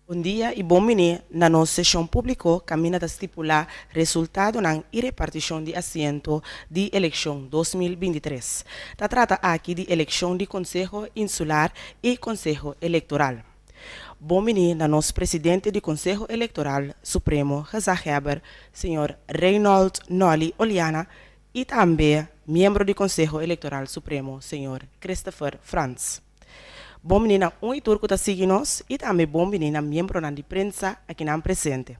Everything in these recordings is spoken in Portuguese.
Bom dia e bom menino. Na nossa sessão pública, caminha a estipular resultado na repartição de assento de eleição 2023. Ta trata aqui de eleição de Conselho Insular e Conselho Eleitoral. Bom menino, na nosso presidente do Conselho Eleitoral Supremo, Gezaghebber, senhor Reinhold Nolly Oliana, e também membro do Conselho Eleitoral Supremo, senhor Christopher Franz. Bom menina, e turco está seguindo-nos e também bom menina, membro de prensa aqui na presente.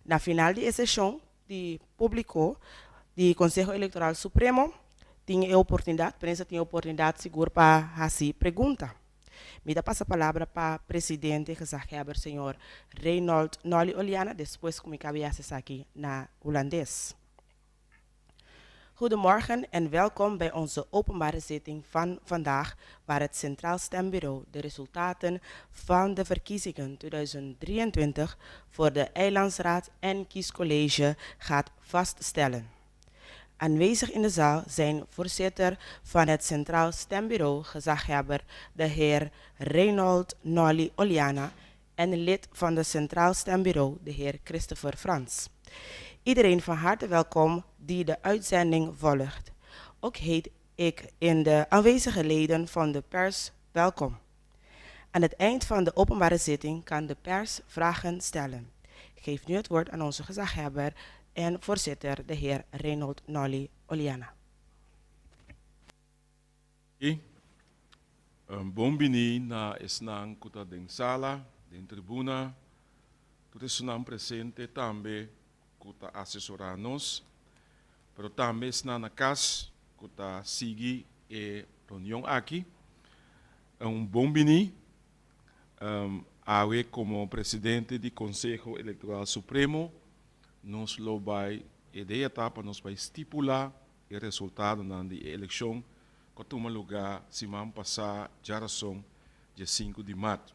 Na final de sessão de público do Conselho Eleitoral Supremo, tinha a oportunidade, a prensa tinha a oportunidade segura para fazer pergunta. Me dá passa a palavra para o presidente Gezaghebber, senhor Reinhold Nolly Oliana, depois como cabe acessar aqui na holandês. Goedemorgen en welkom bij onze openbare zitting van vandaag, waar het Centraal Stembureau de resultaten van de verkiezingen 2023 voor de Eilandsraad en Kiescollege gaat vaststellen. Aanwezig in de zaal zijn voorzitter van het Centraal Stembureau, Gezaghebber, de heer Reinhold Nolly Oliana, en lid van het Centraal Stembureau, de heer Christopher Franz. Iedereen van harte welkom die de uitzending volgt. Ook heet ik in de aanwezige leden van de pers welkom. Aan het eind van de openbare zitting kan de pers vragen stellen. Ik geef nu het woord aan onze gezaghebber en voorzitter, de heer Reinhold Nolly Oliana. Bom bini na esnang kuta deng sala, deng tribuna, tudo isso presente também kuta assessoranos, pero também está na casa kuta sigi e reunião aqui. Bom bini, awe como presidente do Conselho Eleitoral Supremo, nos lo vai ideia etapa nos vai estipular o resultado na eleição que toma lugar semana passada, geração dia 5 de março.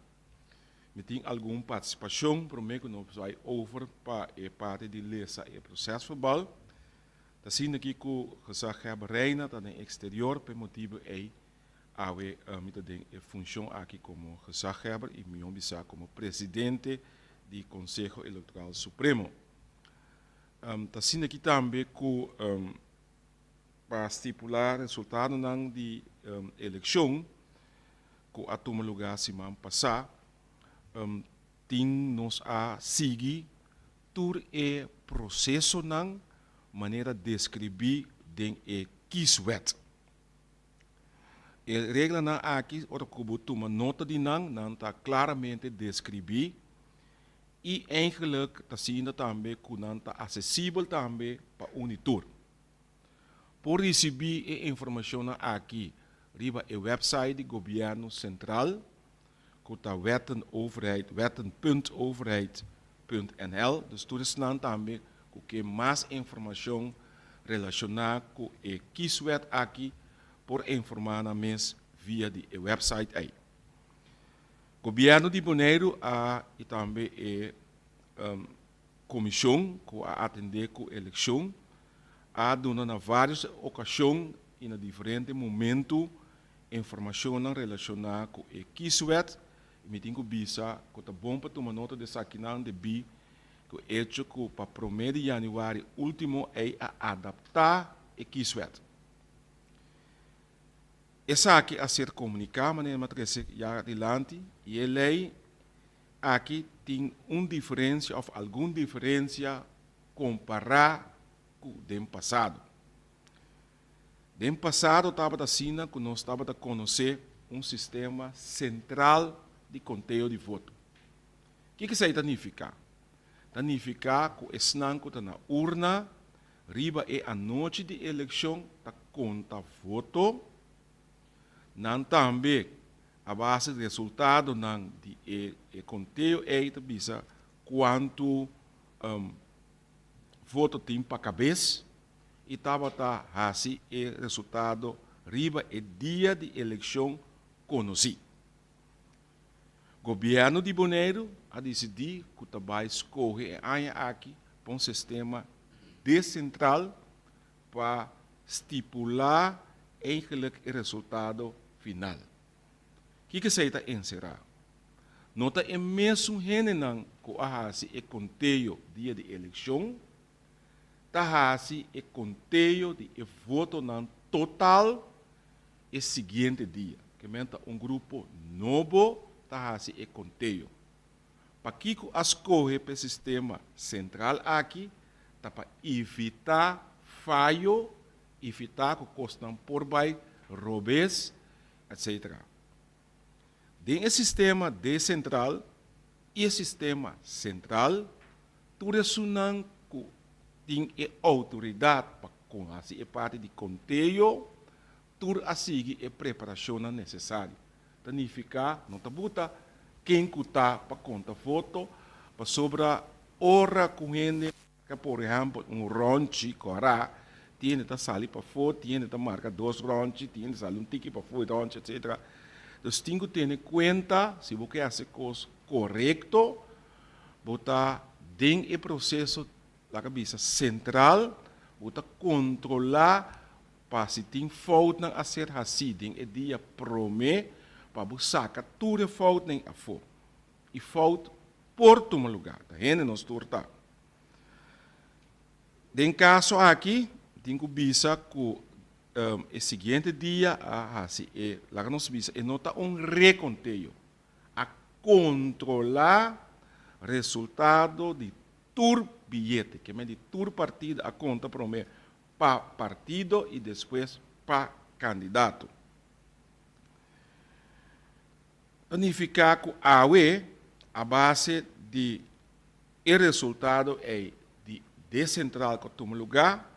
Me tem alguma participação, prometo que nós vai over para a parte de lesa e processo verbal. Tá sendo aqui que o Gezaghebber reina tá no exterior, por motivo é awe me tem a função aqui como Gezaghebber e me bisa como presidente do Conselho Eleitoral Supremo. Tá sendo aqui também que para estipular o resultado da eleição que a toma lugar semana passada, tem nos a seguir todo o processo na maneira de descrever den e kieswet. A regra na aqui, ora que toma nota de não está claramente descrever e eigenlijk está sendo também que não está acessível também para o unitor. Por receber a informação aqui, riba a website do governo central, que está wetten.overheid.nl, dus tudo isso também que mais informação relacionada com a kieswet aqui, por informar na mês via de website aí. O governo de Bonaire e também a comissão que atender com a eleição, a dona na várias ocasiões e em diferentes momentos informação relacionada com a kieswet. Me tenho bisa que tá bom para tomar nota dessa aqui não de bi que o hecho que para 1 de janeiro último é a adaptar a kieswet. Essa aqui a ser comunicada maneira matriz já adiante e a lei aqui tem diferença ou alguma diferença comparar com o do passado. No passado estava assim que nós estava a conhecer sistema central de conteúdo de voto. O que isso significa? Significa que o esnanco está na urna, riba é a noite de eleição, está conta voto, não também a base de resultado não de conteúdo é bisa quanto voto tem para cabeça e estava assim o resultado riba é dia de eleição conhecido. O governo de Bonaire a decidir que vai escolher aqui para um sistema decentral para estipular eigenlijk o resultado final. O que você está encerrar? Nota e mesmo henenang ko ahasi e conteio dia de eleição, tahasi e conteio de e voto nan total e seguinte dia. Que menta grupo novo tahasi e conteio. Para que escolhe para o sistema central aqui, tá para evitar falho, evitar que costam por baixo, robes, etc. Tem o sistema decentral e o sistema central, tudo isso não tem autoridade para com a parte de conteúdo, tudo assim é preparação necessária. Significa, não está bota quem está para conta foto, para sobra hora com ele, que por exemplo ronchi corá, tem que sair para foto, tem que marcar 2 ronchi, tem que sair ticket para foto, ronchi, etc. Então, tem que ter em conta, se você quer fazer coisa correto, botar dentro do processo da cabeça central, botar controlar para se tem falta a ser assim, dentro do dia promê, para buscar tudo falta nem a fo. E falta por um lugar, tá vendo? Nós torta. Em caso aqui, tem que bisa que o seguinte dia, lá que nós bisa, é nota reconteio, a controlar resultado de tur bilhete, que é de tur partido a conta promê para partido e depois para candidato. Significa que a base de o resultado é de decentral que toma lugar,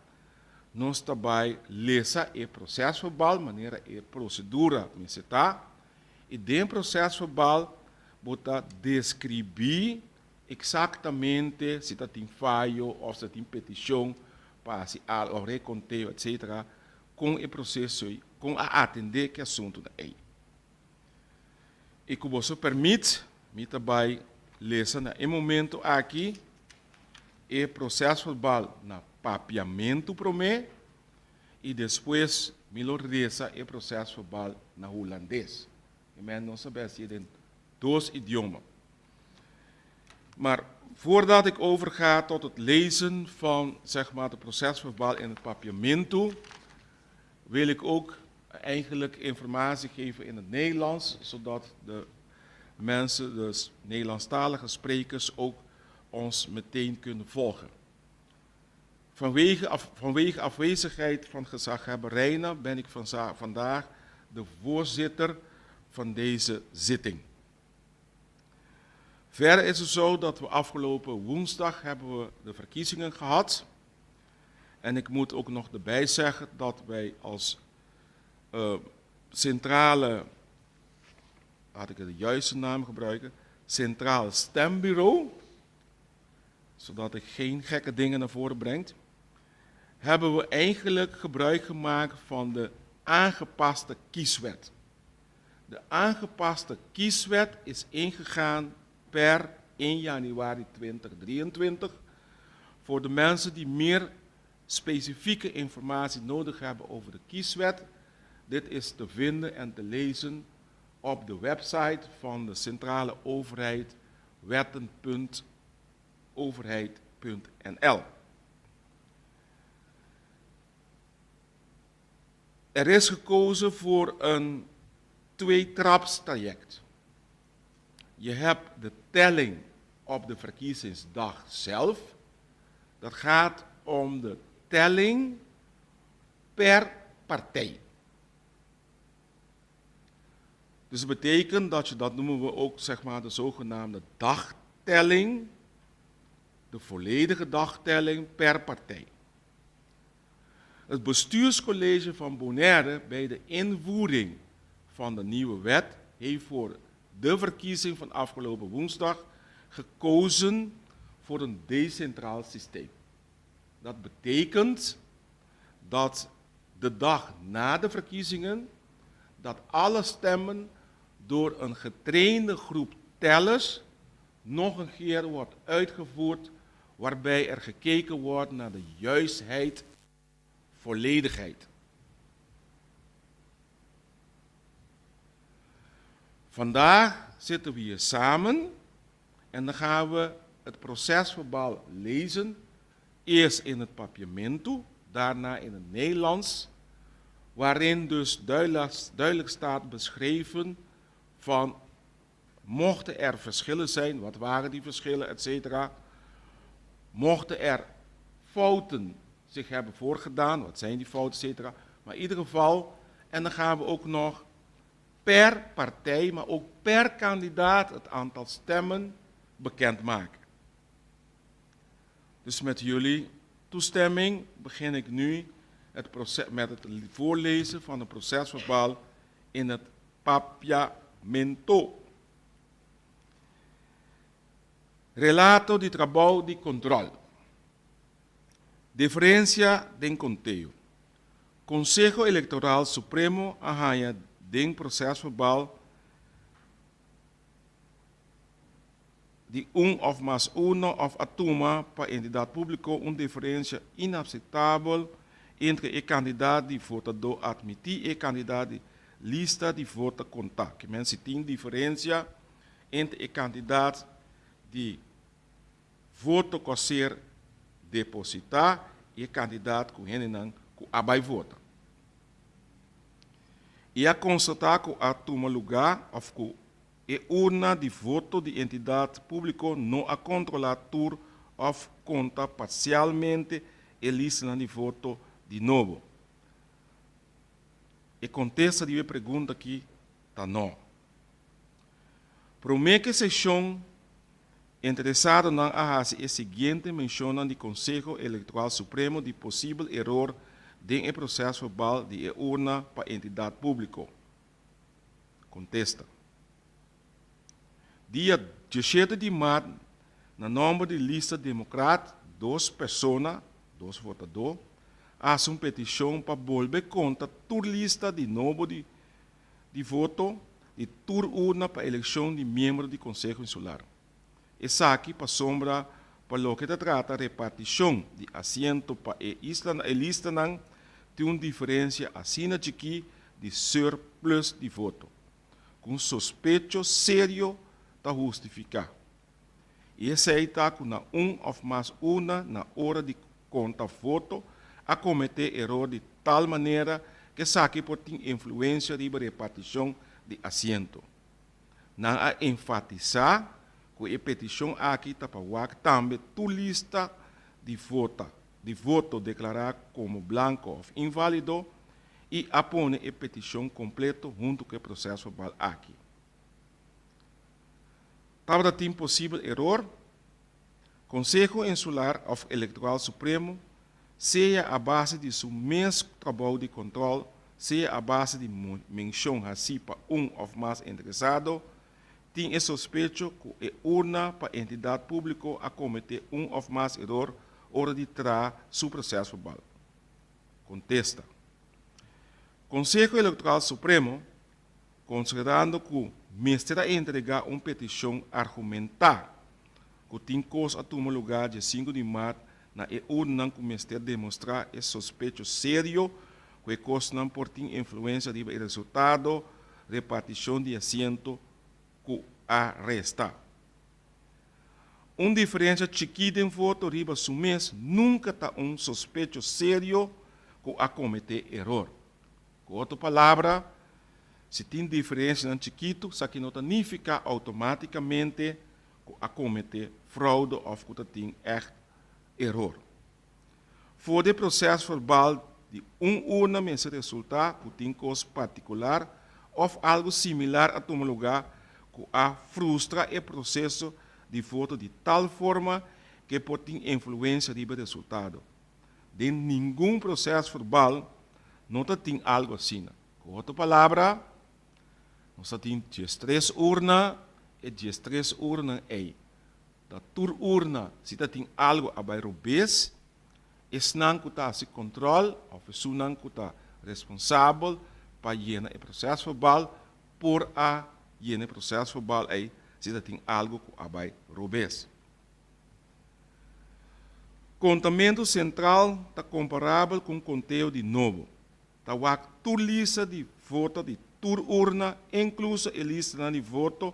nós também lesa o processo verbal, maneira e procedura está, e dentro do processo verbal, botar descrever exatamente se tem falho ou se tem petição para se ao reconteio, etc., com o processo, com a atender que assunto é. E que você permite, me também lesa no momento aqui, o processo verbal na papiamento promê, e depois me lo reza o processo verbal na holandês. E men não sabe se tem 2 idiomas. Maar voordat ik overga tot het lezen van zeg maar, het procesverbaal in het papiamento, wil ik ook eigenlijk informatie geven in het Nederlands, zodat de mensen, dus Nederlandstalige sprekers, ook ons meteen kunnen volgen. Vanwege afwezigheid van gezaghebber Reina ben ik vandaag de voorzitter van deze zitting. Verder is het zo dat we afgelopen woensdag hebben we de verkiezingen gehad. En ik moet ook nog erbij zeggen dat wij als centrale, laat ik de juiste naam gebruiken, Centraal Stembureau, zodat ik geen gekke dingen naar voren breng, hebben we eigenlijk gebruik gemaakt van de aangepaste kieswet. De aangepaste kieswet is ingegaan per 1 januari 2023 voor de mensen die meer specifieke informatie nodig hebben over de kieswet. Dit is te vinden en te lezen op de website van de centrale overheid wetten.overheid.nl. Er is gekozen voor een 2-trapstraject. Je hebt de telling op de verkiezingsdag zelf. Dat gaat om de telling per partij. Dus dat betekent dat noemen we ook zeg maar, de zogenaamde dagtelling, de volledige dagtelling per partij. Het bestuurscollege van Bonaire bij de invoering van de nieuwe wet heeft voor de verkiezing van afgelopen woensdag gekozen voor een decentraal systeem. Dat betekent dat de dag na de verkiezingen, dat alle stemmen door een getrainde groep tellers nog een keer wordt uitgevoerd, waarbij er gekeken wordt naar de juistheid, volledigheid. Vandaag zitten we hier samen en dan gaan we het procesverbaal lezen. Eerst in het papiamento, daarna in het Nederlands, waarin dus duidelijk staat beschreven van mochten er verschillen zijn, wat waren die verschillen, etc. Mochten er fouten zich hebben voorgedaan, wat zijn die fouten, etc. Maar in ieder geval, en dan gaan we ook nog per partij, maar ook per kandidaat het aantal stemmen bekendmaken. Dus met jullie toestemming begin ik nu met het voorlezen van het procesverbaal in het papiamento. Relato de trabalho de controle. Diferencia de conteo. Consejo Eleitoral Supremo arranha de procesverbal de of mais uno of atuma para entidade pública uma diferença inaceitável entre o candidato de votador admitir e o candidato de lista de vota contar. Que men tem diferença entre o candidato de voto que ser depositar e o candidato que ele não abai vota. E a constatar que a toma lugar of que e urna de voto de entidade pública não a controlar tur of conta parcialmente e lista de voto de novo. E contesta de pergunta aqui, tá não. Promete sessão interessado na arrasa e seguinte menciona de Conselho Eleitoral Supremo de possível erro de processo verbal de urna para entidade pública. Contesta. Dia 17 de março, na nome de lista democrata, 2 pessoas, 2 votadores, faz uma petição para volver conta toda lista de novo de voto de toda urna para a eleição de membro do Conselho Insular. Essa aqui para sombra para o que trata a repartição de assento para a lista não tem uma diferença assim aqui de surplus de voto, com suspeito sério para justificar. E esse aí está com ou mais uma na hora de contar voto a cometer erro de tal maneira que saque por ter influência de repartição de assento. Não a enfatizar que a petição aqui está para também tu lista de voto declarar como branco ou inválido e apone a petição completa junto com o processo verbal aqui. Para ter possível erro, Conselho Insular of Eleitoral Supremo, seja a base de seu mesmo trabalho de controle, seja a base de menção assim para ou mais interessado, tem suspeito que a urna para a entidade pública a cometer ou mais erro hora de trazer seu processo verbal. Contesta. Conselho Eleitoral Supremo, considerando que o ministro entregar uma petição argumentar que tem coisa a tomar lugar de 5 de março na urna que o ministro demonstrar esse suspeito sério que coisa não por ter influência de resultado, repartição de assento que arresta. Uma diferença chiquita em voto riba mês nunca está um suspeito sério que a cometer erro. Com outra palavra, se tem diferença em chiquito, isso aqui não significa automaticamente que a cometer fraude ou que tem erro. For o processo verbal de urna esse resultado que tem coisa particular ou algo similar a tomar lugar que a frustra o processo de voto de tal forma que pode ter influência no resultado. De nenhum processo verbal não tem algo assim. Com outra palavra, nós temos 13 urnas e 13 urnas aí. Da tur urna, se tem algo a bairrobês, é não que está se controle, ou é não que está responsável para llenar o processo verbal, por a llenar o processo verbal aí, se tem algo que a bairrobês. Contamento central está comparável com conteúdo de novo. Está a tur lista de voto de tur urna, incluso a lista de voto,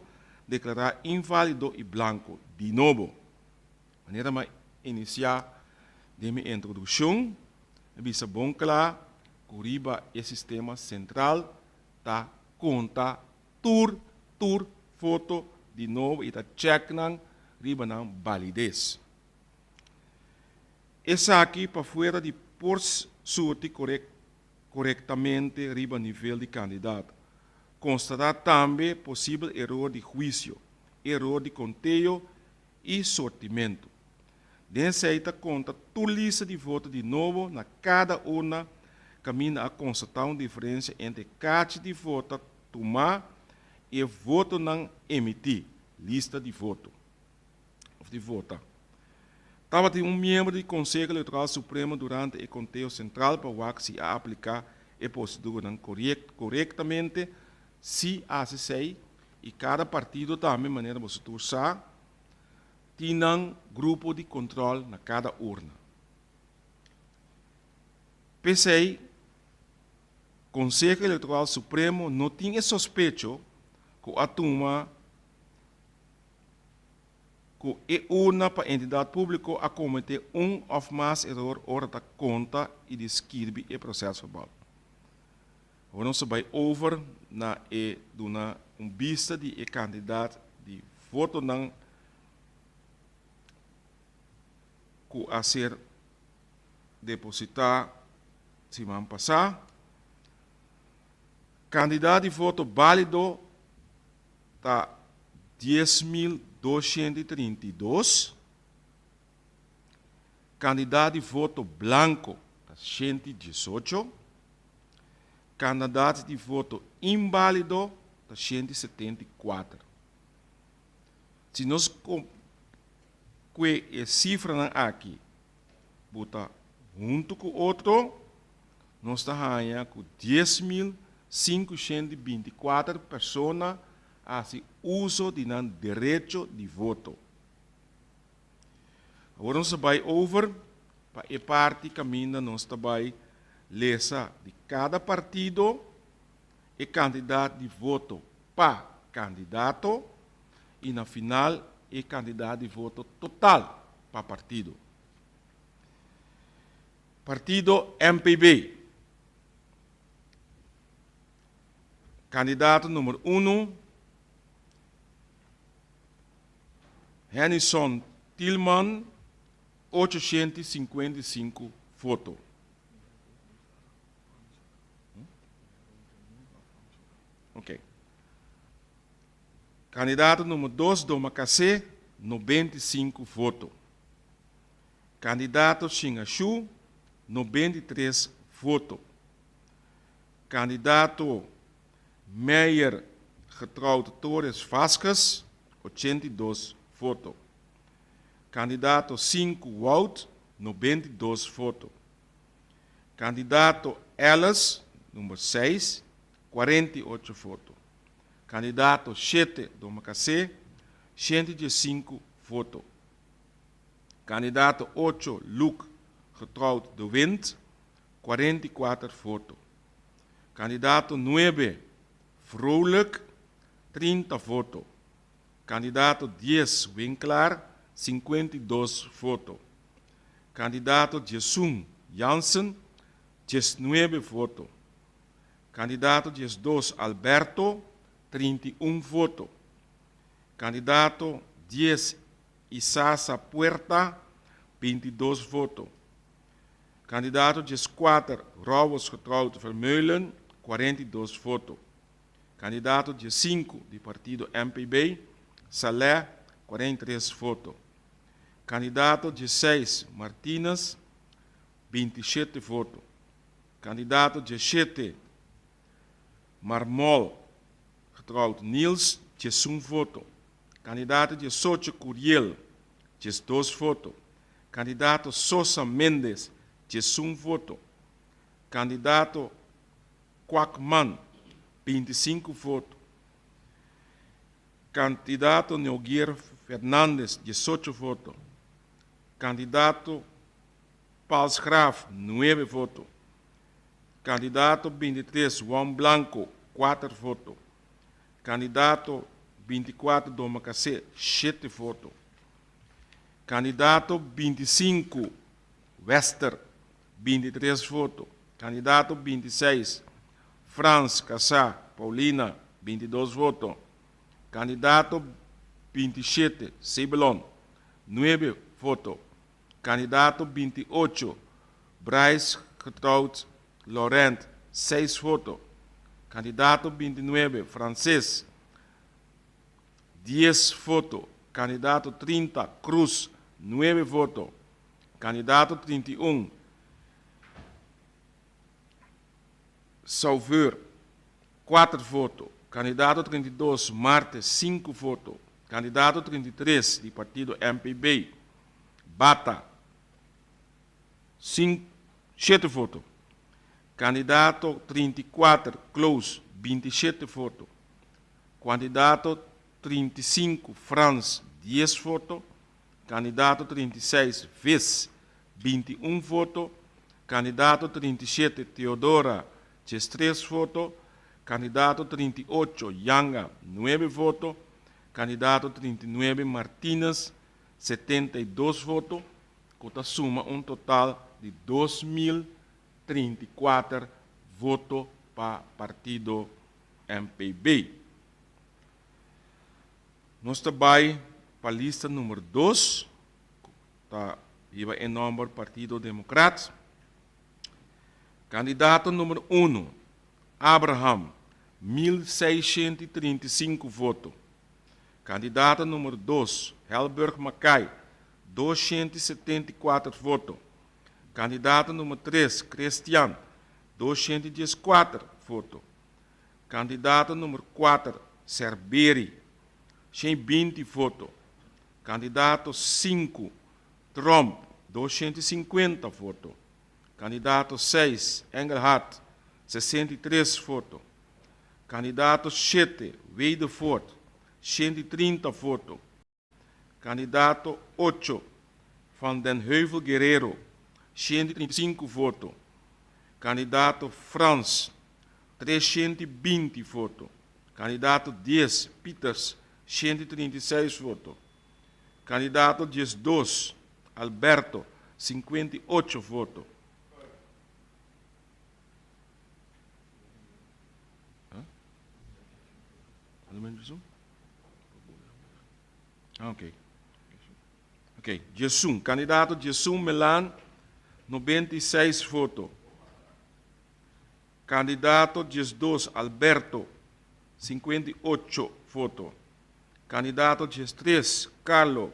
declarar inválido e blanco de novo. Maneira mais iniciar de minha introdução, bisa bom claro, curiba o sistema central tá conta tur foto de novo e tá check nang riba nang validez. Essa aqui para fora de por surte corretamente riba nível de candidato. Constatar também possível erro de juízo, erro de conteúdo e sortimento. Denseita conta toda lista de votos de novo na cada urna, caminha a constatar uma diferença entre cada de voto tomar e voto não emitir, lista de voto. De vota. Estava de membro do Conselho Eleitoral Supremo durante o conteúdo central para o se aplicar a procedura corretamente, se assim e cada partido também, maneira você torçar, tem um grupo de controle na cada urna. PCI, Conselho Eleitoral Supremo não tinha suspeito que a turma que urna para entidade pública a cometer ou mais erro hora da conta e descreve o processo verbal. Agora nós vamos over na vista de candidato de voto não que a ser depositar semana passada. Candidato de voto válido está 10.232. Candidato de voto branco está 118. Candidato de voto inválido está 174. Se nós que a cifra aqui bota junto com o outro, nós estamos com 10.524 pessoas fazem uso de direito de voto. Agora nós vamos over para a parte caminha nós vai ler de cada partido e candidato de voto para candidato e na final e candidato de voto total para partido. Partido MPB. Candidato número 1, Henison Tillman, 855 votos. Ok. Candidato número 2, Doma Kassé, 95 votos. Candidato Xingaxu, 93 votos. Candidato Meyer Getrouwd Torres Vasquez, 82 votos. Candidato 5 Wout, 92 votos. Candidato Ellis, número 6, 48 votos. Candidato 7 Doma Kassé, 105 votos. Candidato 8 Luc Getrouwd de Wind, 44 votos. Candidato 9 Vrolijk, 30 votos. Candidato 10 Winkler, 52 votos. Candidato Jesum Jansen, 19 votos. Candidato 12 Alberto, 31 votos. Candidato 10 Isasa Puerta, 22 votos. Candidato 14 Robos Getrouwd Vermeulen, 42 votos. Candidato 5 do partido MPB, Salé, 43 votos. Candidato 16 Martínez, 27 votos. Candidato 17 Marmol Getrouwd Niels, 21 votos. Candidato 18 Curiel, 12 votos. Candidato Sosa Mendes, 21 votos. Candidato Quackman, 25 votos. Candidato Nogueira Fernandes, 18 votos. Candidato Palsgraf, 9 votos. Candidato 23 Juan Blanco, 4 votos. Candidato 24, Domacacé, 7 votos. Candidato 25, Wester, 23 votos. Candidato 26, Franz Cassá, Paulina, 22 votos. Candidato 27, Cebelon, 9 votos. Candidato 28, Bryce Getrouwd Laurent, 6 votos. Candidato 29, Francês, 10 votos. Candidato 30, Cruz, 9 votos. Candidato 31, Sauveur, 4 votos. Candidato 32, Marte, 5 votos. Candidato 33, do partido MPB, Bata, 7 votos. Candidato 34, Close, 27 votos. Candidato 35, Franz, 10 votos. Candidato 36, Vis, 21 votos. Candidato 37, Teodora, 3 votos. Candidato 38, Yanga, 9 votos. Candidato 39, Martínez, 72 votos. Que suma um total de 2.034 votos para o partido MPB. Nós também para a lista número 2, está em nome do Partido Democrata. Candidato número 1, Abraham, 1.635 votos. Candidato número 2, Helberg Mackay, 274 votos. Candidato número 3, Christian, 214 votos. Candidato número 4, Cerberi, 120 votos. Candidato 5, Trump, 250 votos. Candidato 6, Engelhardt, 63 votos. Candidato 7, Weidefort, 130 votos. Candidato 8, Van den Heuvel Guerreiro, 135 votos. Candidato Franz, 320 votos. Candidato 10, Peters, 136 votos. Candidato 12, Alberto, 58 votos. Ok. Ok. Jesum, candidato Jesum Melan, 96 votos. Candidato 12, Alberto, 58 votos. Candidato 13, Carlo,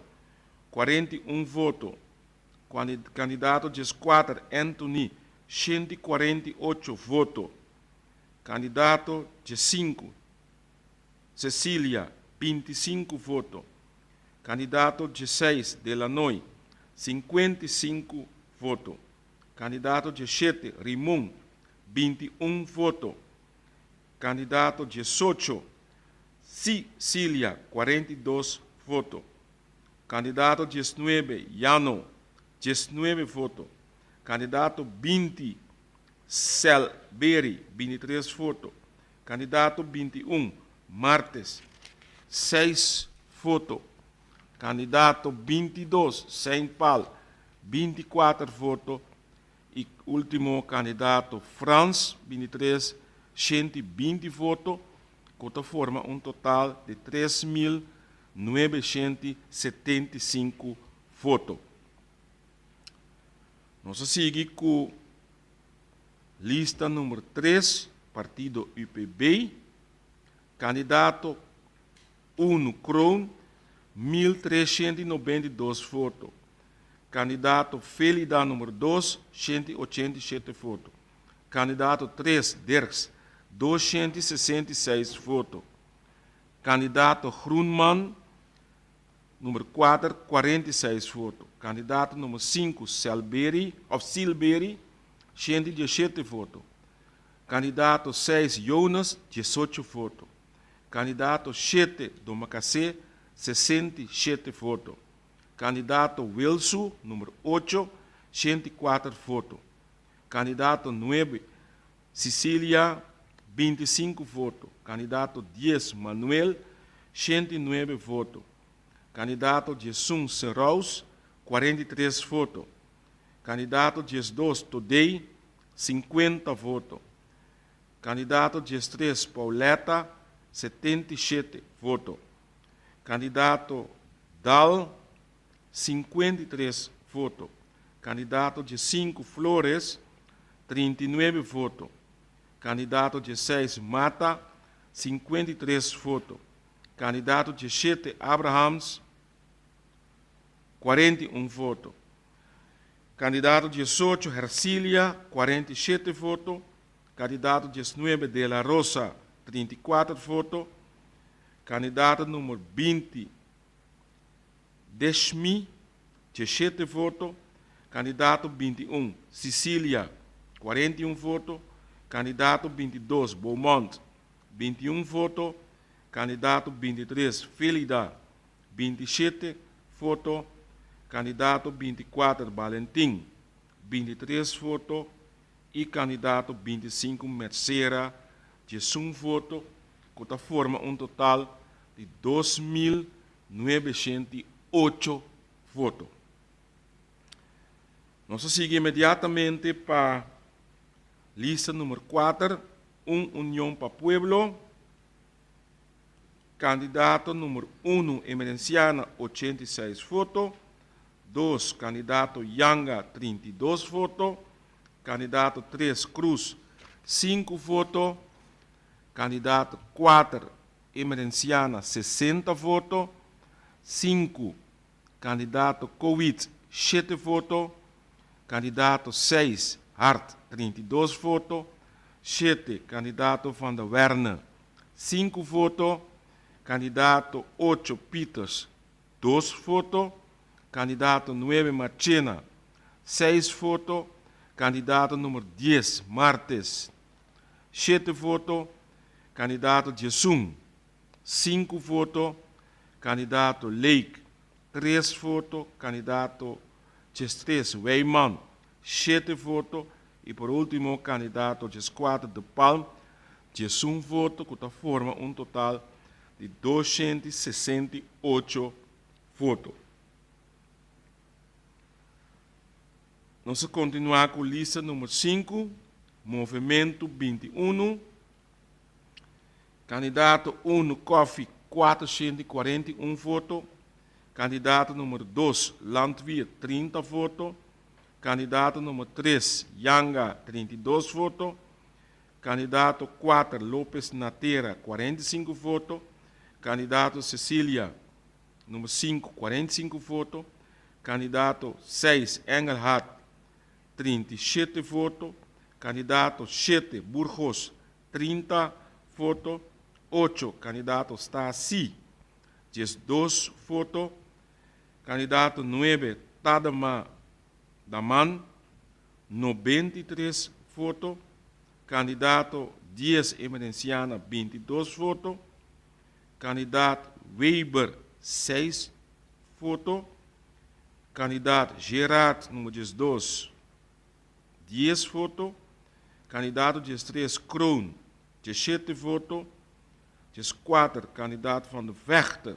41 votos. Candidato 14, Anthony, 148 votos. Candidato 15, Cecília, 25 votos. Candidato 16, Delanoy, 55 votos. Candidato 17, Rimon, 21 votos. Candidato 18, Cecília, 42 votos. Candidato 19, Yano, 19 votos. Candidato 20, Selberi, 23 votos. Candidato 21, Martes, 6 votos. Candidato 22, Saint Paul, 24 votos. E último candidato, Franz, 23, 120 votos, que forma um total de 3.975 votos. Nós seguimos com lista número 3, partido UPB, candidato 1, Kroon, 1.392 votos. Candidato Felida número 2, 187 votos. Candidato 3, Derks, 266 votos. Candidato Groenman, número 4, 46 votos. Candidato número 5, Silberi, 117 votos. Candidato 6, Jonas, 18 votos. Candidato 7, Domacacé, 67 votos. Candidato Wilson, número 8, 104 votos. Candidato 9, Cecília, 25 votos. Candidato 10, Manuel, 109 votos. Candidato Jesus Serraus, 43 votos. Candidato Jesus Todei, 50 votos. Candidato Jesus Pauleta, 77 votos. Candidato Dal, 53 votos. Candidato de 5 Flores, 39 votos. Candidato de 6 Mata, 53 votos. Candidato de 7 Abrahams, 41 votos. Candidato de 8 Hercilia, 47 votos. Candidato de 9 De La Rosa, 34 votos. Candidato número 20 Deshmi, 17 votos. Candidato 21 Sicília, 41 votos. Candidato 22 Beaumont, 21 votos. Candidato 23 Félida, 27 votos. Candidato 24 Valentim, 23 votos. E candidato 25 Mercera, 11 votos, que forma um total de 2.908 votos. Nós seguimos imediatamente para a lista número 4, União para Pueblo. Candidato número 1, Emerenciana, 86 votos. 2, candidato Yanga, 32 votos. Candidato 3, Cruz, 5 votos. Candidato 4, Emerenciana, 60 votos. 5, candidato Covid, 7 votos. Candidato 6, Hart, 32 votos. 7, candidato Van der Werne, 5 votos. Candidato 8, Peters, 2 votos. Candidato 9, Marchena, 6 votos. Candidato número 10, Martes, 7 votos. Candidato Jesum, 5 votos. Candidato Lake, 3 votos. Candidato Chestres Weyman, 7 votos. E por último, candidato Jesquadro de Palm, 11 votos, que forma um total de 268 votos. Nós vamos continuar com a lista número 5, Movimento 21. Candidato 1, Kofi, 441 votos. Candidato número 2, Landweer, 30 votos. Candidato número 3, Yanga, 32 votos. Candidato 4, Lopes Natera, 45 votos. Candidato Cecília, número 5, 45 votos. Candidato 6, Engelhardt, 37 votos. Candidato 7, Burgos, 30 votos. 8, candidato Stasi, 12 votos. Candidato 9, Tadama Daman, 93 votos. Candidato 10, Emerenciana, 22 votos. Candidato Weber, 6 votos. Candidato Gerard, número 12, 10 votos. Candidato 13, Kroon, 17 votos. 4, candidato Van der Vechten,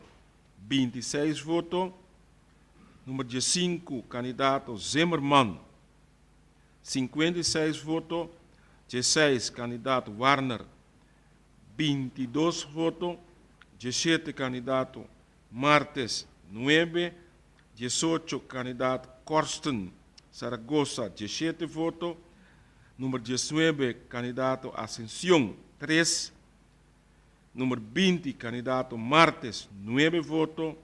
26 votos. Número 5, candidato Zimmerman, 56 votos. 16, candidato Warner, 22 votos. 17, candidato Martes, 9. 18, candidato Korsten Zaragoza, 17 votos. Número 19, candidato Ascensión, 3. Número 20, candidato Martes, 9 votos.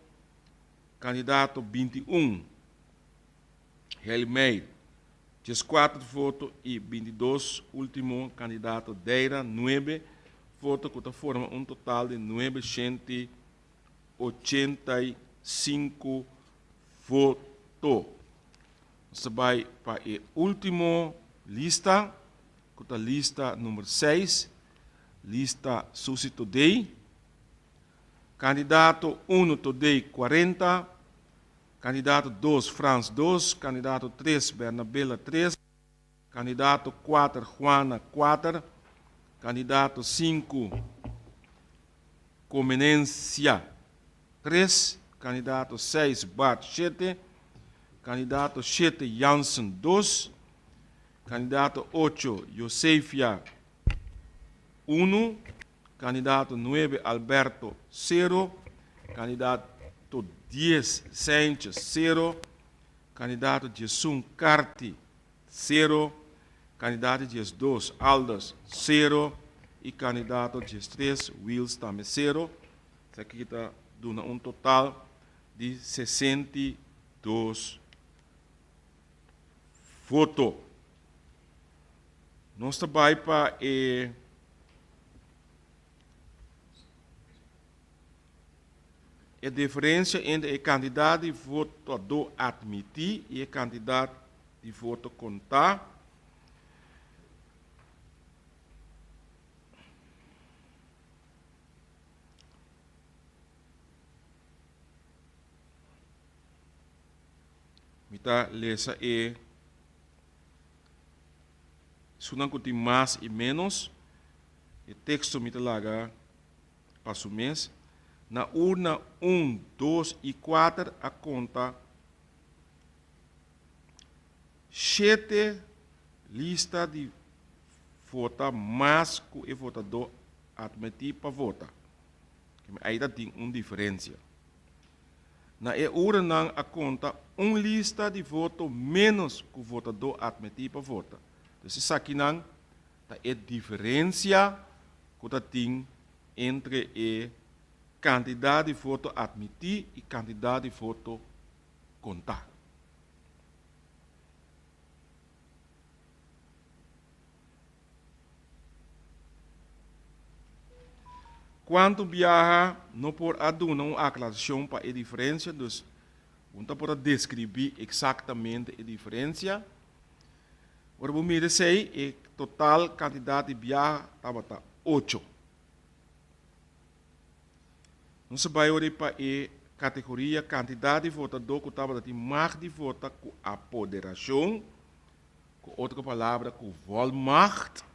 Candidato 21, Helmeid, 14 votos. E 22, último candidato Deira, 9 votos, que forma um total de 985 votos. Você vai para a última lista, que é a lista número 6, lista Susi Today. Candidato 1, Today, 40. Candidato 2, Franz, 2. Candidato 3, Bernabela, 3. Candidato 4, Juana, 4. Candidato 5, Conveniência 3, candidato 6, Bart 7, candidato 7, Jansen 2, candidato 8, Josefia 1, candidato 9, Alberto 0, candidato 10, Sánchez 0, candidato Jessun Carti 0, candidato 2, Alders 0 e candidato 3, Wills também 0. Isso aqui está dando um total de 62 votos. Nós trabalhamos para a diferença entre o candidato de voto admitir e o candidato de voto contar. Mita lesa sunan kuti mais e menos. O texto mita laga passo mês. Na urna 1, 2 e 4 a conta 7 lista de vota mais que o votador admitir para votar. Aí tem uma diferença. Na urna a conta lista de voto menos que o votador admitir para votar. Então, isso aqui não é diferença que tem entre o candidato de voto admitir e candidato de voto contar. Quando viaja, não pode dar uma aclaração para a diferença, dus, não pode descrever exatamente a diferença. Agora, vamos dizer que o total candidato de viaja estava 8. Não se vai olhar para a categoria candidato de votador que estava de mais de voto com apoderação, com outra palavra, com volmacht.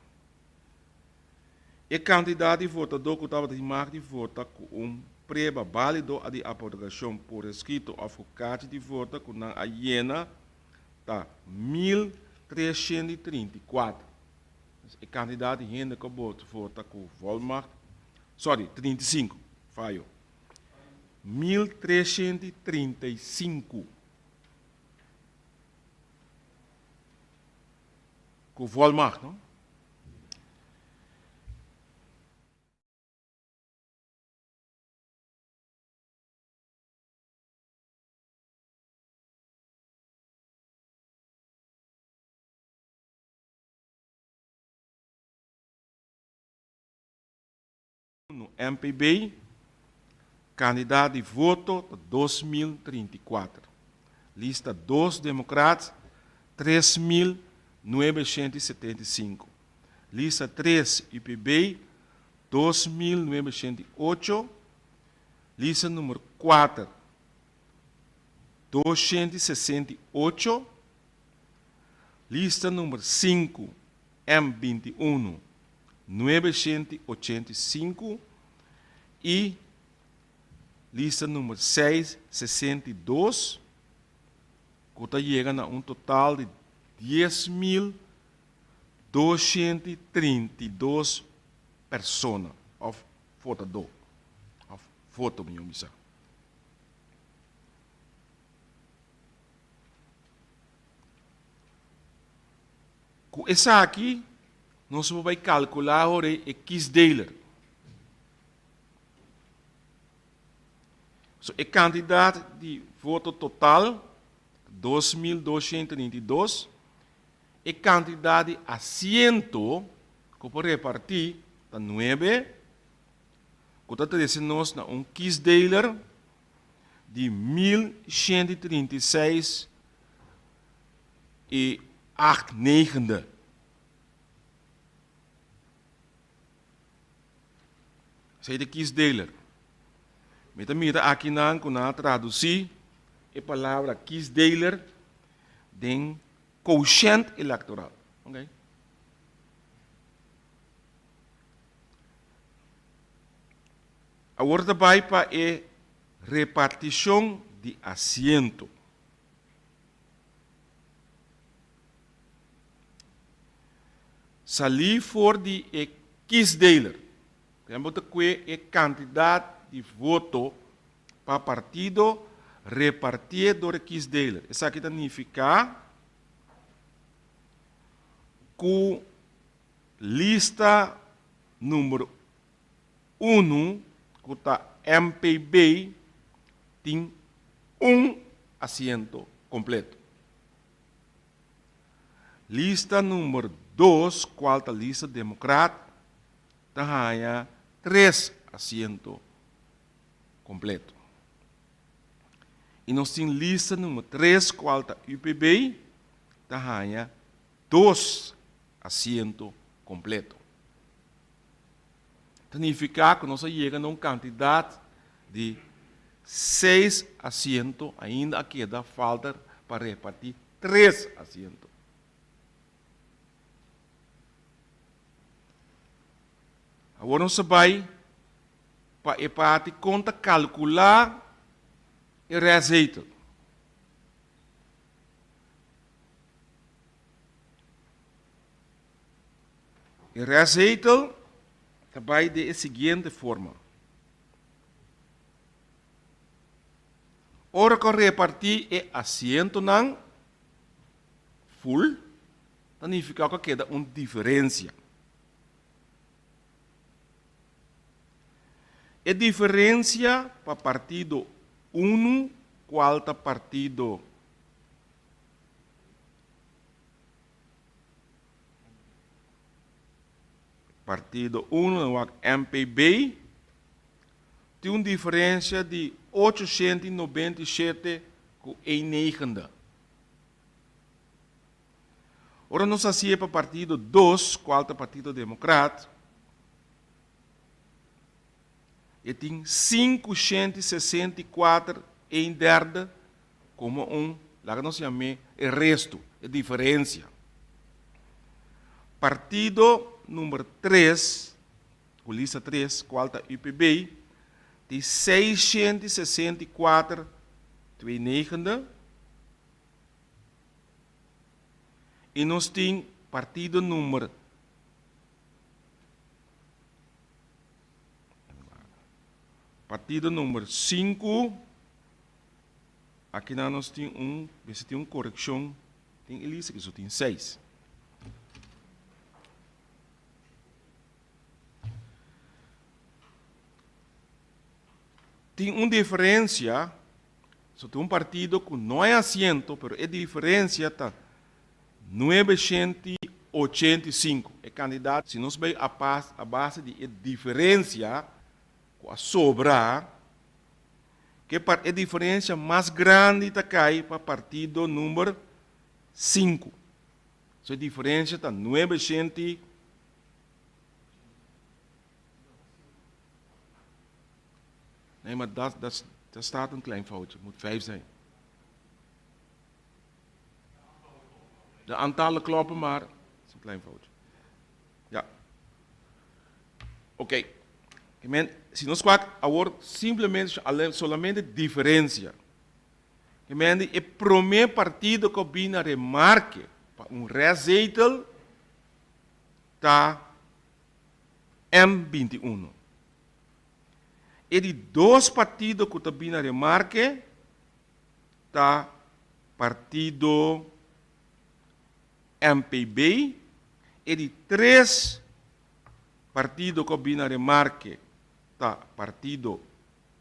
E candidato de votador que estava de mais de voto com preba válido de apoderação por escrito ou carta de voto com a hiena está 1334. E candidato de renda que vota com volmacht, 35, falho. 1335. Com volmacht, não? No MPB, candidato de voto 2034. Lista 2 democratas 3.975. Lista 3 IPB 2.908. Lista número 4 268. Lista número 5 M21 985 e lista número 6, 62, que chega a um total de 10.232 pessoas, of votador, of voto, minha missa. Com essa aqui, nós vamos calcular o X-Dealer. So, o candidato de voto total, 2.232. O candidato de assento, que pode repartir, está 9. Que está trazendo um X-Dealer de 1.136 e 8/9. Sei de X-Dealer. Mita aqui não kuna traduzir a palavra X-Dealer em quociente eleitoral. Okay? Agora vai para a repartição de assento. Sali voor de kiesdeler. Temos que a quantidade de voto para partido repartir door kiesdeler. Isso aqui significa que lista número 1, que está MPB, tem assento completo. Lista número 2, qual é a lista democrata, tem 3 assentos completo. E nós temos lista número 3, qual é a UPB, tem 2 assentos completo. Significa que nós chegamos a uma quantidade de 6 assentos, ainda queda falta para repartir 3 assentos. Agora nós vai para a parte conta calcular e receita. E receita vai da seguinte forma. Ora que repartir é assento não full, significa que queda uma diferença. A diferença para partido 1, qual é partido Partido 1, MPB, tem uma diferença de 897,9. Ora, nós assim para partido 2, qual é o Partido Democrata, e tem 564 em derde, como lá que nós chamamos o resto, a diferença. Partido número 3, o lista 3, qual é o UPB, tem 664,9. E nós temos partido número 5. Aqui nós temos se tem uma correção, tem lista que só tem 6. Tem uma diferença, só tem um partido que não é assento, mas a diferença está 985. É candidato, se nós vemos a base de diferença, com a sobra, que a diferença mais grande está cai para o partido número 5. A diferença está 900. Nee, maar dat staat een klein foutje. Het moet 5 zijn. De aantallen kloppen, maar het is een klein foutje. Ja. Oké. Se nós agora simplesmente solamente diferença. O primeiro partido que vem a remarque para receita está M21. E de 2 partidos que também na remarque está partido MPB, e de 3 partidos que vêm na remarque está partido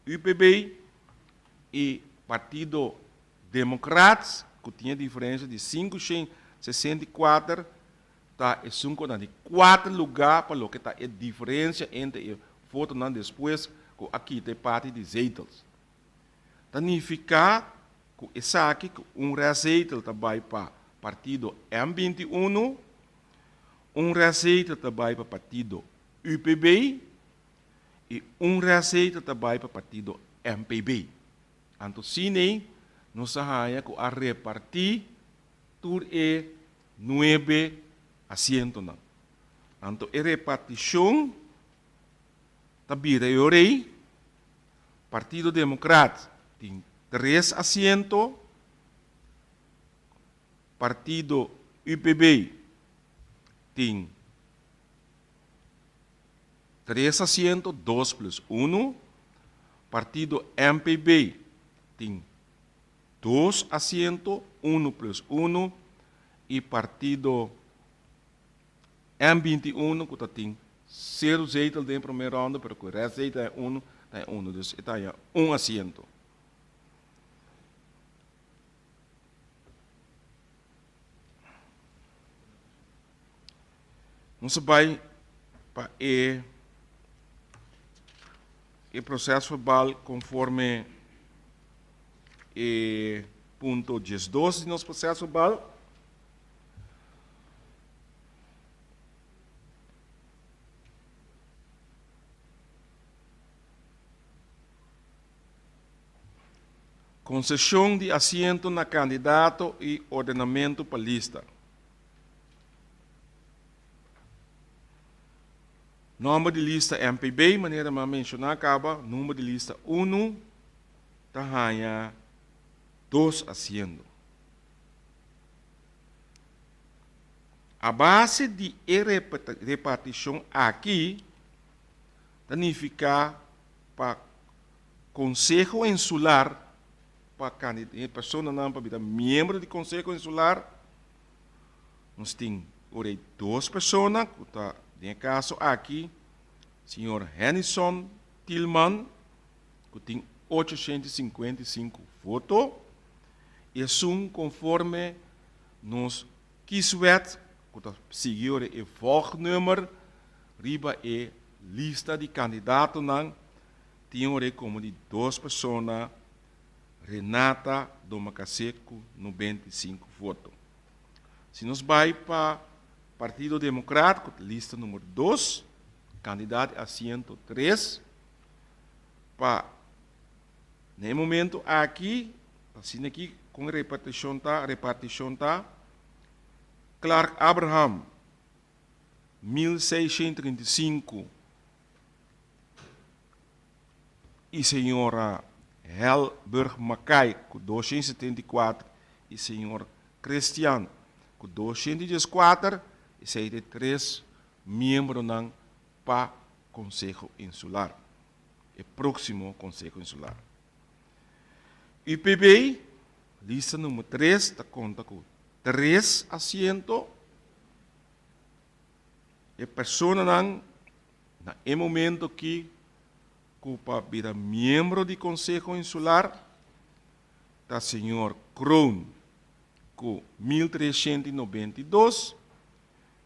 UPB e partido Democratas, que tinha diferença de 564, está em 4 lugares para o que está a diferença entre o voto não depois. Aqui tem parte de Zeitels. Significa que essa aqui, receita também para partido M21, receita também para partido UPB e receita também para partido MPB. Então, sim, nós sabemos que a repartir tudo é 9 assentos. Então, a repartição também é Partido Democrata tem 3 assentos. Partido UPB tem 3 assentos, 2 plus 1. Partido MPB tem 2 assentos, 1 plus 1. E partido M21, que tem 0 zetels na primeira ronda, mas o resto é 1, tem 1. Então, está aí 1 assento. Nós vai para o processo verbal conforme o ponto 12 do nosso processo verbal. Concessão de assento na candidato e ordenamento para lista. Número de lista MPB, maneira de mencionar, acaba. Número de lista 1, tahanha 2 assentos. A base de repartição aqui, significa para Conselho Insular, para pessoa não para membro do Conselho Insular, nós temos 2 pessoas, no caso aqui, senhor Henison Tillman, que tem 855 votos, e são conforme nos quiswet, que seguiu o volgnummer, riba e lista de candidatos, tem como de 2 pessoas, Renata Domacaseco, 95 votos. Se nós vai para Partido Democrático, lista número 2, candidato a 103, para, no momento aqui, assim aqui, com repartição tá, Clark Abraham, 1635, e senhora Helberg Mackay, com 274, e senhor Christian, com 214, e sei de 3 membros para o Conselho Insular, o próximo Conselho Insular. UPB, lista número 3, está conta com 3 assentos, e pessoa no momento que para vir membro do Conselho Insular, está senhor Kroon, com 1392,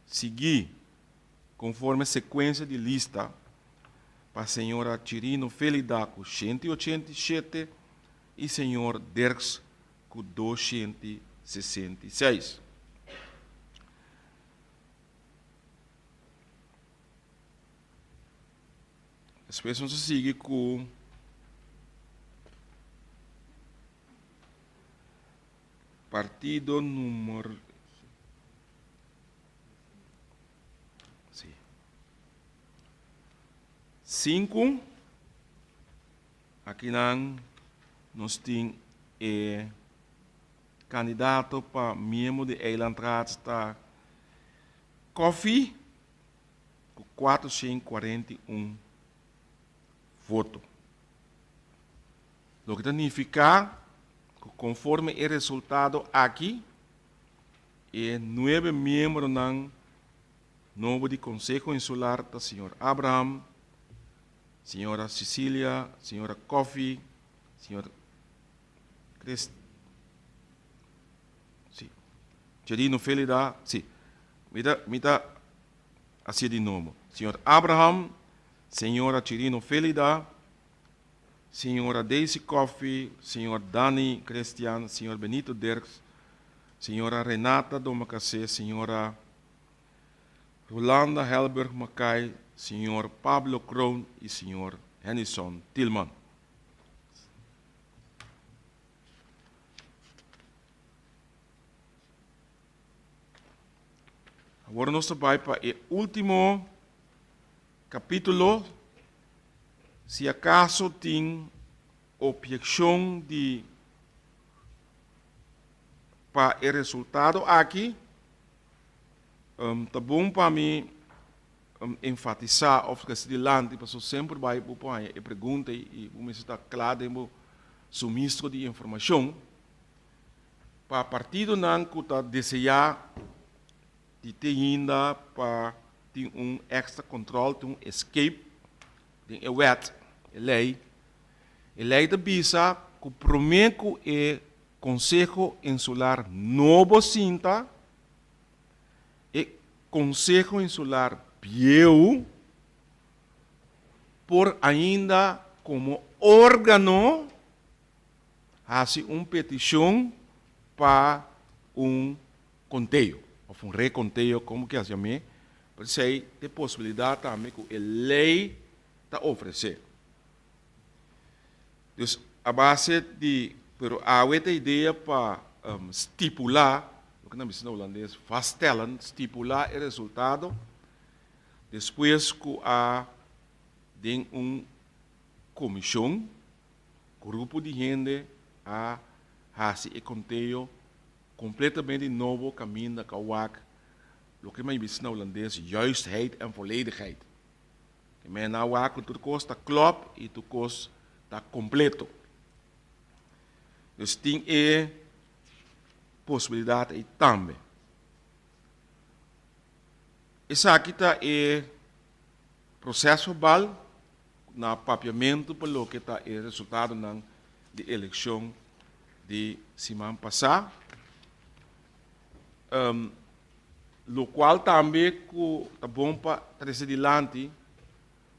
seguir conforme a sequência de lista para a senhora Chirino Felida, com 187, e senhor Derks, com 266. Depois nós seguimos com partido número 5. Aqui nós temos candidato para membro de Eilandraad está Coffee, com 441 votos. O que significa que, conforme o resultado aqui, 9 membros novo do Conselho Insular da senhora Abraham, senhora Cecília, senhora Coffee, senhor Chirino Felida, mita assim de nome. Senhor Abraham, senhora Chirino Felida, senhora Daisy Coffee, senhor Dani Christian, senhor Benito Derks, senhora Renata Domacacé, senhora Rolanda Helberg Mackay, senhor Pablo Kroon e senhor Henison Tillman. Agora nós vamos para o último capítulo. Se acaso tem objeção de para o resultado aqui, tá bom para mim enfatizar of que se lande, porque sempre vai para a pergunta e o me está claro de suministro de informação para partido não que está desejar de ter ainda para ter extra controle, ter escape, ter wet, lei da bisa que promete que Conselho Insular Novo Sinta e Conselho Insular Pieu por ainda como órgão hace petição para conteio, ou reconteio, como que se chama, para ser de possibilidade também que a lei está oferecendo. Então, a base de pero há outra ideia para estipular, o que na medicina holandesa, vaststellen, estipular o resultado, depois que há comissão, grupo de gente a fazer o conteúdo completamente novo caminho da Kawak, o que na medicina holandesa, juistheid en volledigheid. Que men na wak que tudo custa klopt e tudo custa está completo. Dus tem possibilidade aí também. Essa aqui está processo verbal na papiamento pelo que está o resultado da eleição de semana passada. Lo qual também está bom para trazer adiante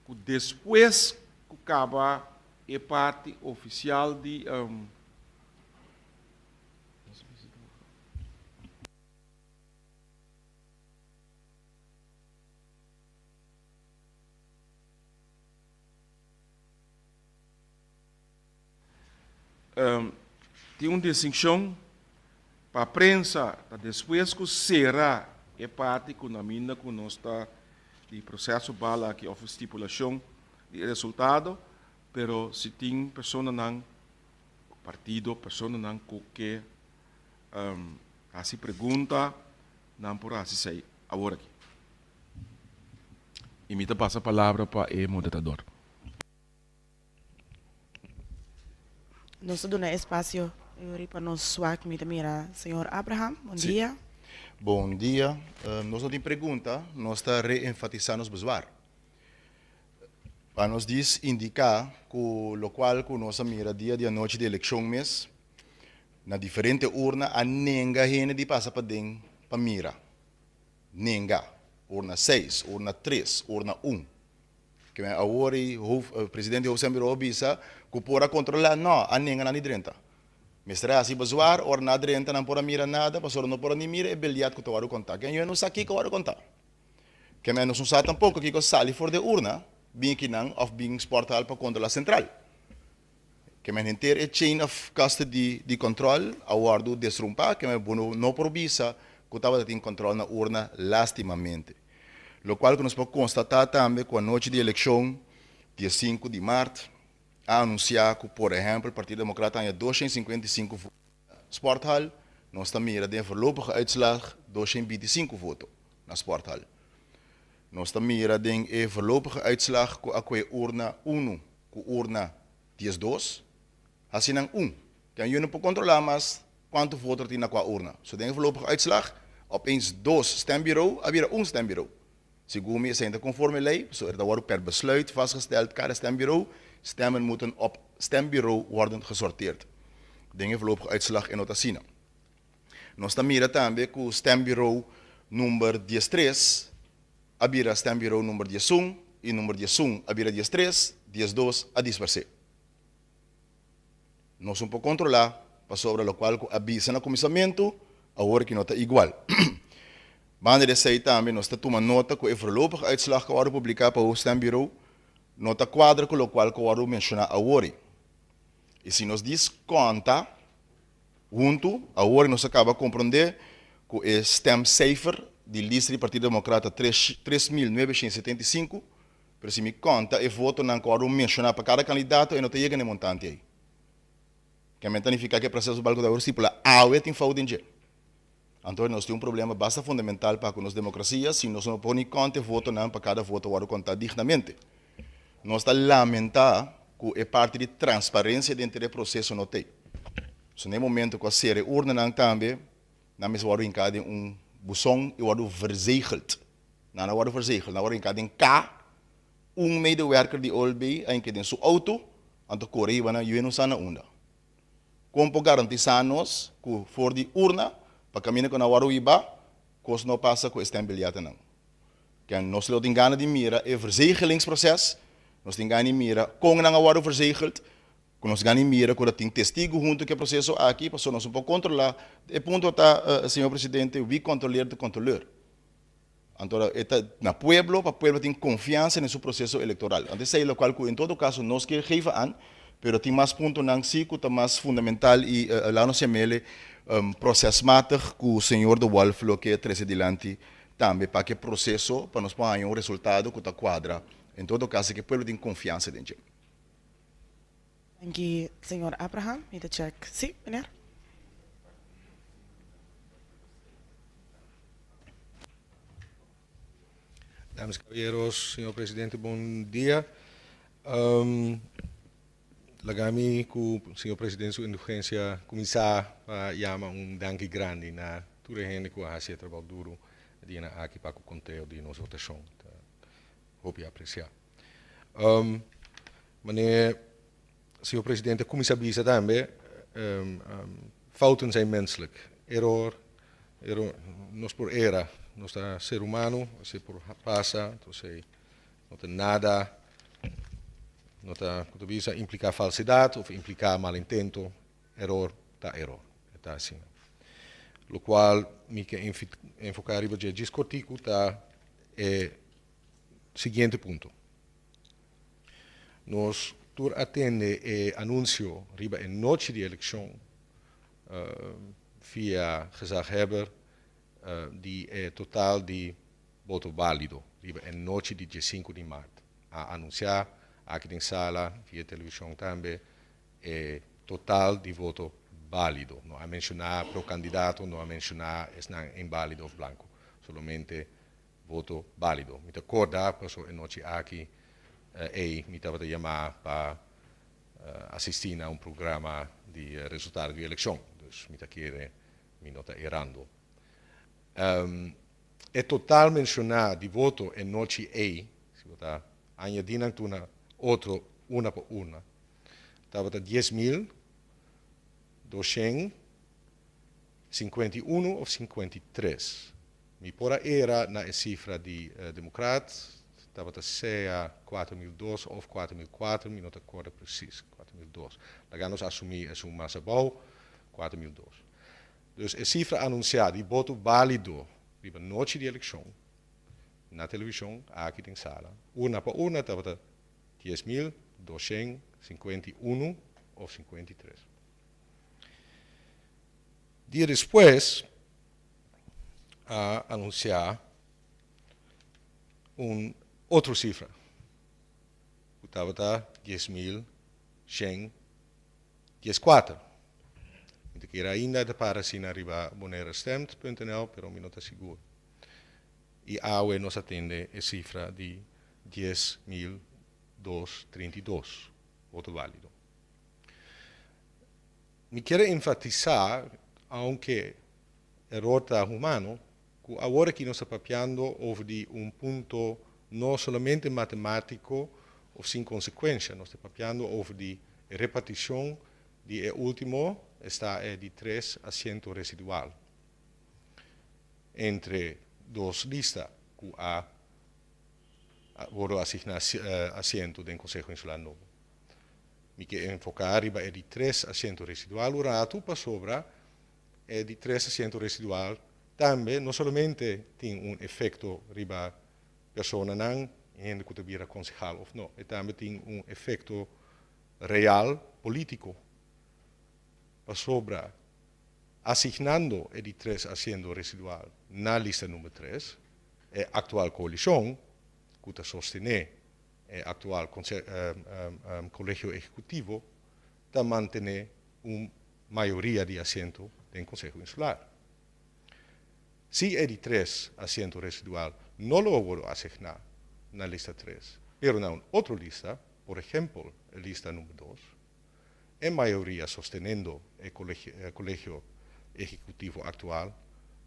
que depois que acaba a parte oficial de tem uma distinção para a prensa, depois que será a parte que na mina que nós está de processo bala que of estipulação de resultado, pero se tem pessoa não partido, pessoa não que assim pergunta, não por assim sei agora aqui. E me passa a palavra para o moderador. Nós damos espaço para nós suak mira, senhor Abraham, bom dia. Bom dia. Nós não temos pergunta, nós estamos reenfatizando os bezwaar. Para nos diz indicar que o qual que nós mira dia de noite de eleição mês, na diferente urna a nenga gente de passa para dentro para mira. Nenga. Urna 6, urna 3, urna 1. Que agora o presidente José Miro bisa que pora controlar não, a nenga não drenta. Mestre assim bazuar, or na drenta não pora mira nada, pastor não pora nem mira e beliat que tu vai contar. Quem eu não sei aqui que vai contar. Que eu não sei tampouco que sali for de urna, bem que não of being portal para controlar central. Que eu enter a chain of custody de controle, a guardo desrumpa, que eu não probisa que estava tendo controle na urna lastimamente. Lo qual que nós podemos constatar também com a noite de eleição, dia 5 de março, a anunciar que, por exemplo, o Partido Democrata tem 255 votos na Sporthal, nós também de voorlopige uitslag 225 votos na Sporthal. Nós também de voorlopige uitslag com a urna 1, com urna 12, assim não 1. Que eu não posso controlar, mas quanto votos tem na urna. So, de voorlopige uitslag, opeens 2 stembureau, havia 1 stembureau. Segundo me, zijn conforme lei, so er wordt per besluit vastgesteld, cada stembureau, stemmen moeten op stembureau worden gesorteerd. Dingen voorlopige uitslag en notacina. Nós também também que o stembureau número 13, abira stembureau número 11, e número 11 abira 13, 12 a disperser. Nós vamos controlar, para sobre o qual avisa no comissamento, agora que não está igual. Wanneer de zij também nós tomamos nota que o voorlopige uitslag que wordt publicado para o stembureau, nota quadra com o qual que wordt mencionar agora. E se nós diz conta, junto, agora nós acaba compreender que o stemcijfer de lista do Partido Democrata 3.975, pero se me conta, e voto não wordt mencionar para cada candidato e não tem chega nem montante aí. que significa que o processo balco da stipula awe tem fout em je. Então nós temos problema bastante fundamental para a nossa democracia, se nós não põe conta voto não para cada voto vamos contar dignamente. Nós está lamentar que é parte de transparência dentro do processo não tem. So, no momento que a série urna não também, nós vamos encarar botão e vamos verzegeld. Não vamos verzegeld, nós vamos encarar K, medewerker die Olby, em que tem sua auto, então corre e vai não sana onda. Como garantizamos que for de urna, para caminhar com a Waruiba, coisa não passa com este bilhete não. Que nós não temos gana de mira é verzegelingsproces, nós temos gana de mira com a Waru verzegeld, que nós gana de mira com tem testigo junto que o processo aqui, para nós não controlar. E ponto está, senhor presidente, o controlar do controlador. Então, na pueblo, para o pueblo tem confiança nesse processo eleitoral. Então, isso é o qual, em todo caso, nós que reva an, pero tem mais ponto não se que mais fundamental e lá no semele processo mater que o senhor de Wolf lo que traz adiante também para que o processo para nós ponhar resultado que está quadra. Em todo caso, que o pueblo tem confiança dentro. Thank you, Senhor Abraham. Need to check. Sim, meneer. Damas e caballeros, señor presidente, bom dia. Lagami ku senhor presidente sua indulgência começar a chamar danke grande na toda a gente que ha feito trabalho duro de na aqui para o conteúdo de nossa votação. Hope apreciar. Meneer senhor presidente, como sabia também, fouten zijn menselijk. Error, nós por era, nós é ser humano, se por passa, então não tem nada. Não está implicar falsidade ou implicar mal intento, error, está assim. O qual me quer enfocar em discutir está é seguinte ponto. Nós tur atende e anúncio riba em noite de eleição via gezaghebber die totaal de voto válido riba em noite de 5 de março a anunciar aqui em sala, via televisão também, é total de voto válido. Não a mencionar pro candidato, não a mencionar inválido ou branco. Somente voto válido. Me acorda, passou a noite aqui, me estava a chamar para assistir a programa de resultado de eleição. Então, me querer, me não está errando. É total mencionar de voto em noite se você añadindo outro, uma por uma. Estava 10.251 ou 53. Me por era na cifra de democratas, estava a 4.002 ou 4.004, me não recordo preciso, 4.002. Lá nós assumimos massa bom, 4.002. Então, a cifra anunciada de voto válido, na noite de eleição, na televisão, aqui em sala, uma por uma, estava 10.251 ou 53. Dia depois, a anunciar outra cifra. Estava 10.114. Então, que era ainda para assinar arriba bonerestemt.nl, pero me não está seguro. E a AUE nos atende a cifra de 10.232, voto válido. Me quero enfatizar, aunque erro humano, que agora que nós estamos falando sobre ponto não somente matemático ou sem consequência, nós estamos falando sobre a repartição de último está de 3 assentos residual entre duas listas que vou assignar assento do Conselho Insular Novo. Me quero enfocar é de 3 assentos residual, o rato para sobra é de 3 assentos residual. Também, não somente tem efeito riba pessoa não, gente que vira concejal ou não, também tem efeito real, político. Para sobra, assignando de 3 assentos residual na lista número 3, a atual coalição, que sostiene o atual Colégio Executivo, está manter uma maioria de assento do Conselho Insular. Se é de 3 assentos residual, não lo vou assignar na lista 3, pero na outra lista, por exemplo, a lista número 2, a maioria sostenendo o colégio executivo atual,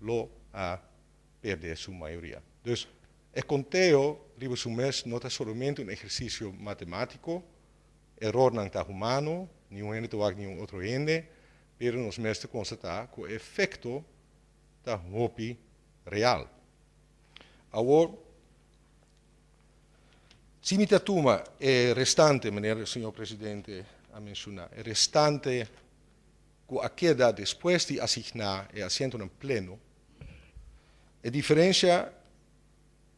lo a perder sua maioria. Dus, o conteo, riba su mes, não é somente um exercício matemático, error não está humano, nenhum ente ou nenhum outro ente, pero nós mesmos constatar que o efeito está hopi real. Agora, se me toma o restante, senhor presidente, a mencionar, o restante que a queda depois de assignar o assento no pleno, a diferença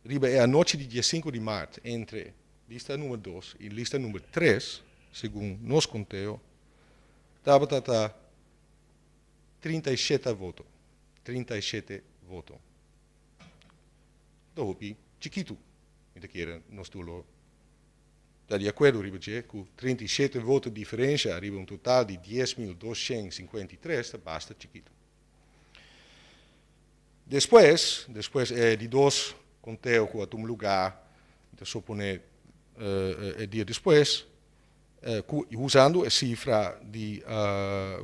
riba é a noite de dia 5 de março entre lista número 2 e lista número 3, segundo nos conteo, estava 37 votos. 37 votos. Então, chiquito. Então, nós tudo está de acordo, riba, com 37 votos de diferença, arriba um total de 10.253, basta chiquito. Depois de 2 conteo que a um lugar, então, suponer, dia depois, usando a cifra de,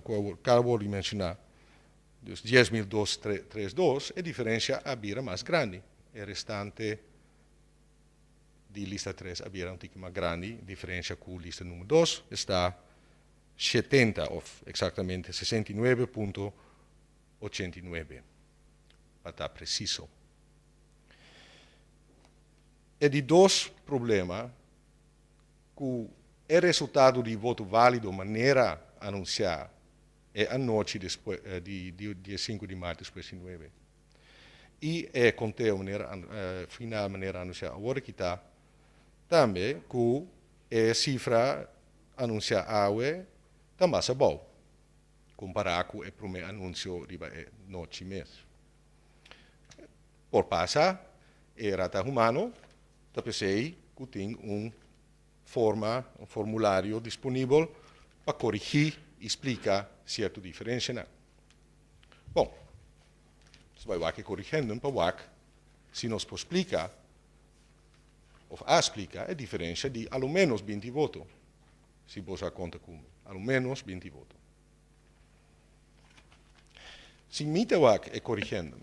que eu acabo de mencionar, dos 10.232, a diferença havia mais grande. O restante de lista 3 havia um pouco mais grande, a diferença com a lista número 2 está 70, ou exatamente 69,89, para estar preciso. E de 2 problemas, que o resultado de voto válido, maneira anunciar, é a noite depois, de dia 5 de março, depois de 9. E é conteo final maneira anunciar agora que está também que a cifra anunciar agora está mais boa, comparado com o primeiro anúncio de noite mesmo. Por passar, era humano, está pensei que tem um formulário disponível para corrigir e explicar certa diferença. Não. Bom, se vai corrigindo para se nos explicar, ou explicar a diferença de ao menos 20 votos, se você conta com ao menos 20 votos. Se me é corrigindo,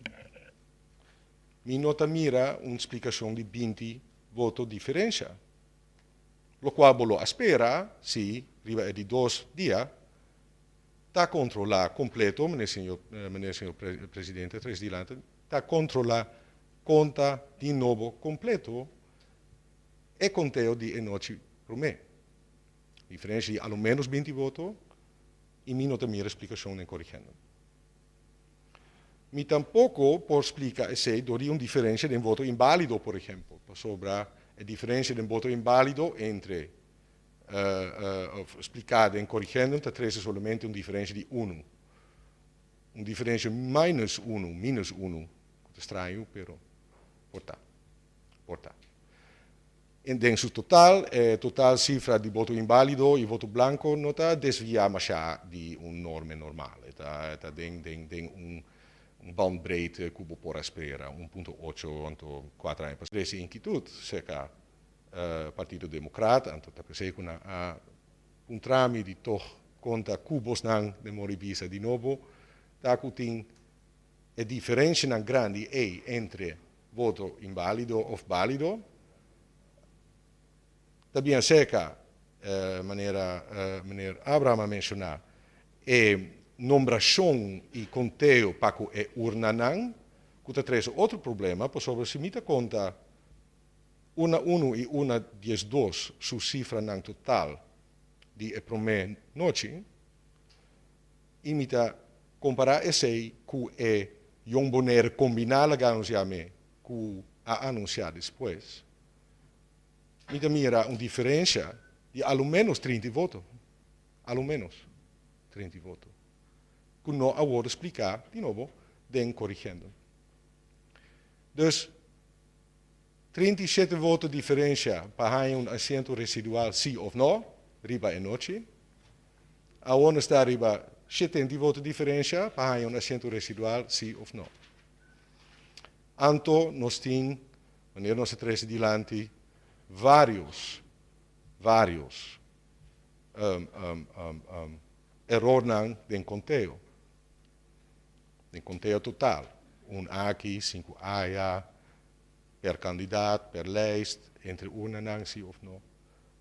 me nota mira uma explicação de 20 votos de diferença, o qual vou esperar se riba de 2 dias está controlar completo, senhor presidente, 3 dias antes, está controlar conta de novo completo e conteo de noite para mim. Diferença de ao menos 20 votos e me nota mira explicação em corrigindo. Me tampouco por explicar se daria uma diferença de voto inválido, por exemplo, sobre a diferença de voto inválido entre explicado em corrigindo, está trazendo somente uma diferença de 1. Uma diferença minus 1, estranho, pero porta. Em seu total, total cifra de voto inválido e voto branco não está desviada mais de uma norma normal. Está um bandbreedte que we por esperar, 1,8, 1,4 anos. Deze inquietud, seca Partido Democrata, anto tá pensei na trame de toch conta cubos não de moribisa de novo, tá que tem a diferença não grande entre voto inválido ou válido. Também seca maneira Abraham mencionar nombração e conteo para que urna não, que traz outro problema, por sobre se me conta uma 1 e uma 10-2 su cifra não total de a primeira noite, e me comparar esse com a Jomboner combinada que anunciame com a anunciar depois, me mira uma diferença de ao menos 30 votos, ao menos 30 votos. Que não agora explicar de novo, den corrigindo. Dus, 37 votos de diferença para um assento residual sim ou não, riba e noite. aonde está arriba, se tem de voto diferença, para um assento residual, sim ou não. Anto, nós temos, wanneer nós três adiante, vários erros em conteo. Em conteo total. Aqui, 5 AIA, per candidato, per lijst, entre una nang sim of não.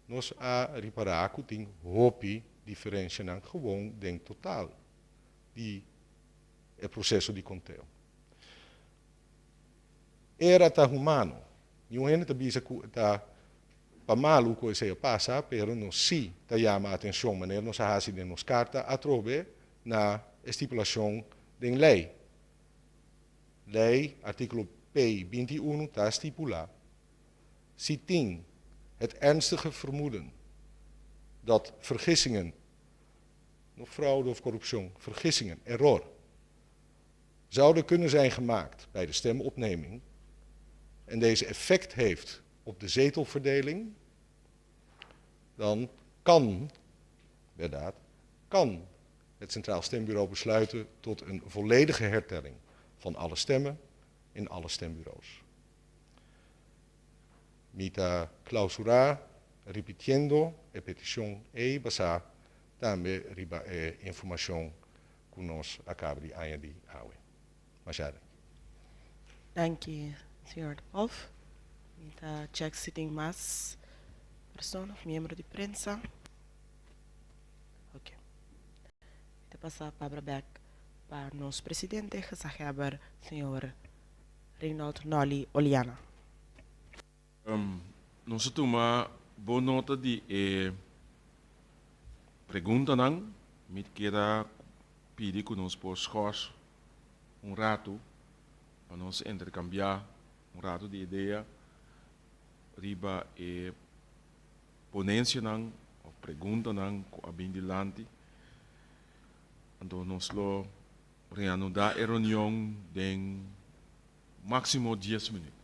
Nós a reparar que tem hopi diferença nang gewoon den totaal. Die é processo de conteo. Era ta humano. Não é que bisa ta pamalu ko se passa, pero no si ta llama atenção maneira nos hasi de nos carta a trobe na estipulação den lei. Lei, artikel P21, ta stipula. Si ting het ernstige vermoeden dat vergissingen, of fraude of corruptie, vergissingen, error, zouden kunnen zijn gemaakt bij de stemopneming en deze effect heeft op de zetelverdeling, dan kan het Centraal Stembureau besluiten tot een volledige hertelling van alle stemmen in alle stembureaus. Mita clausura, repitiendo, e petición basada también riba información que nos acaba de añadir. Machado. Dank u, senhor Wolf. Então, check se tem mais pessoas, membro de prensa. Ok. Vou passar a palavra back para nosso presidente, gezagheber, senhor Reinald Noli Oliana. Nós tomamos boa nota de pergunta não, me queda pedir que nós possamos rato para nós intercambiar rato de ideia riba ponência não, ou pergunta não, com a bindilante. Então nós lo reanudar a reunião em máximo 10 minutos.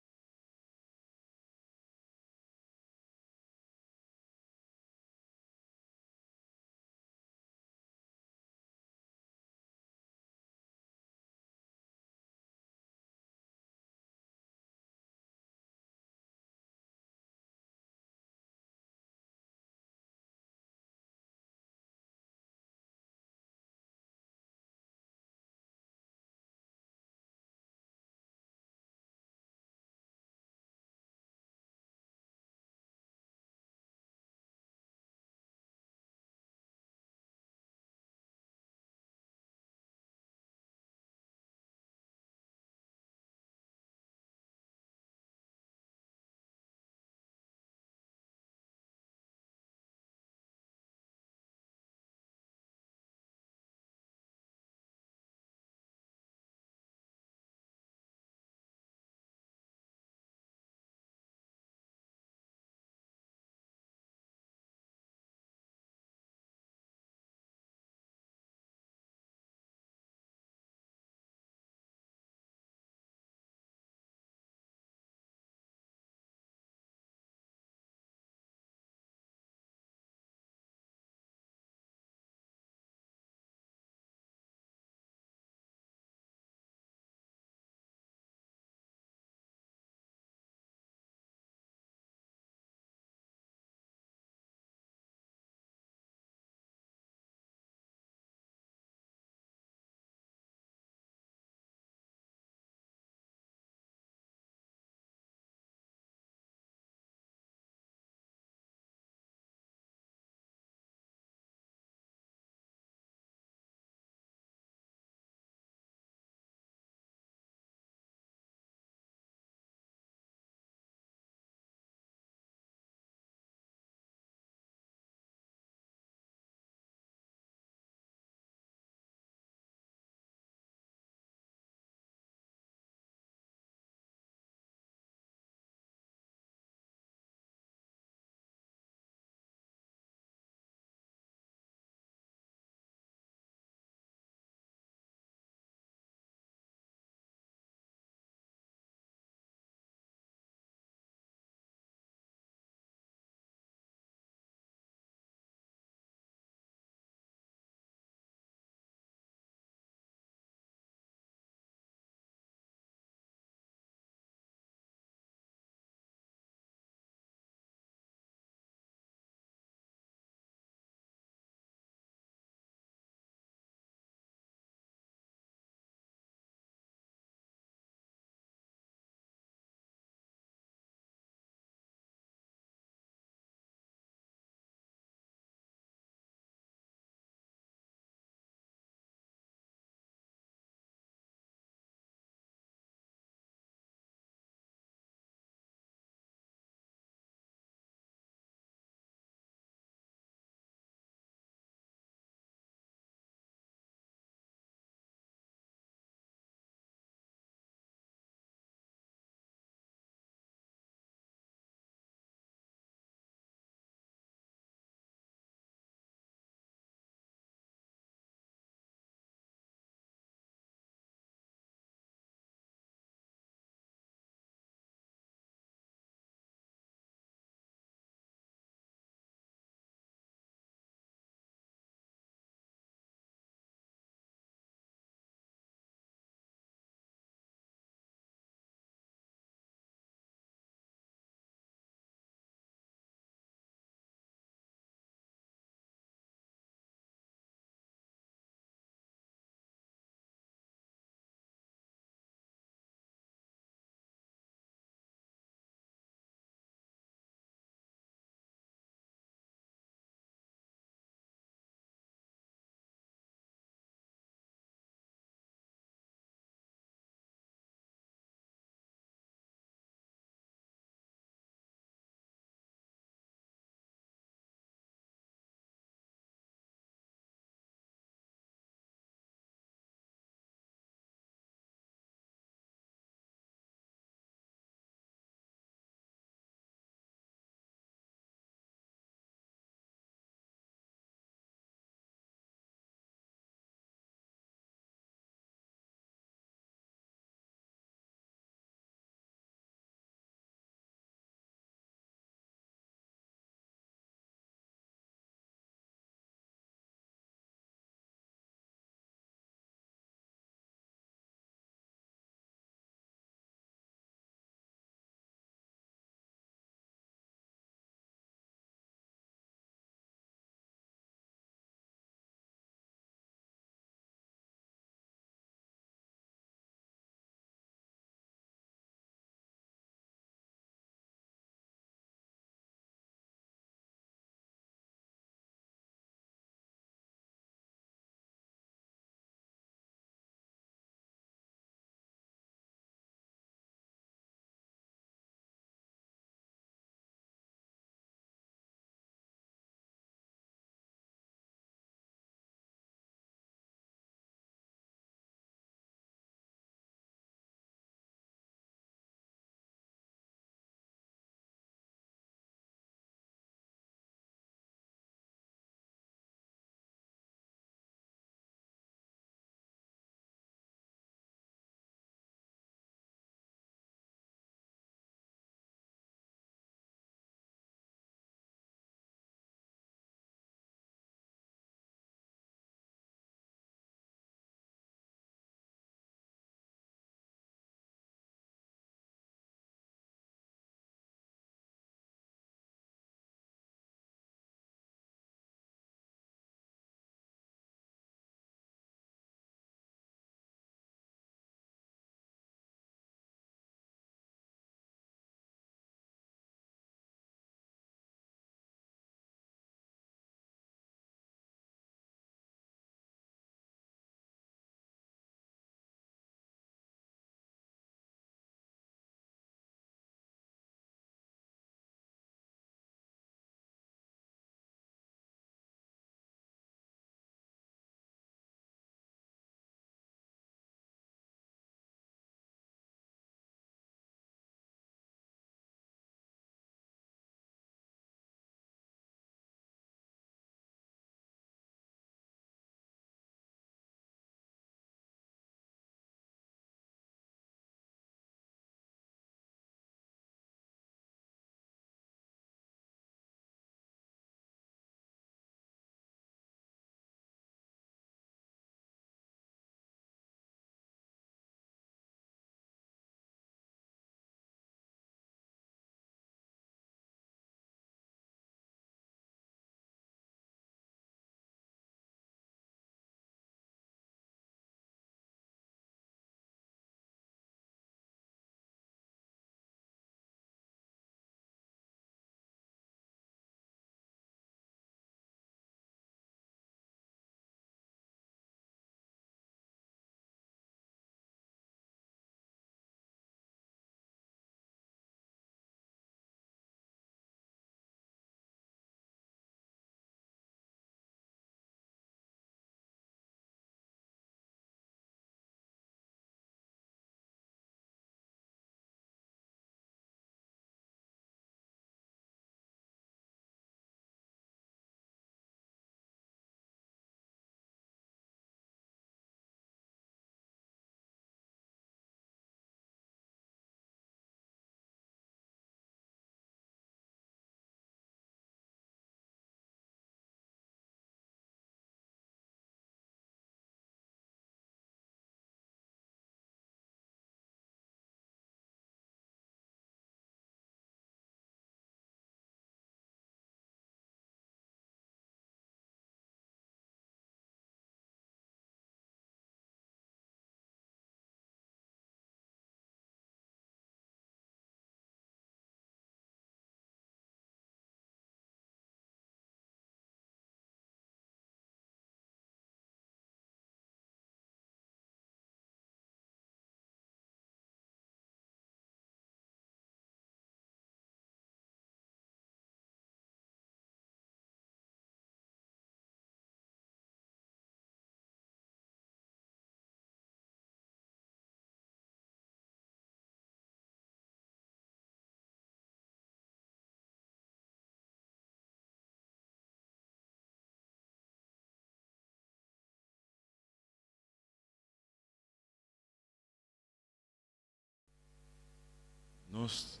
Nós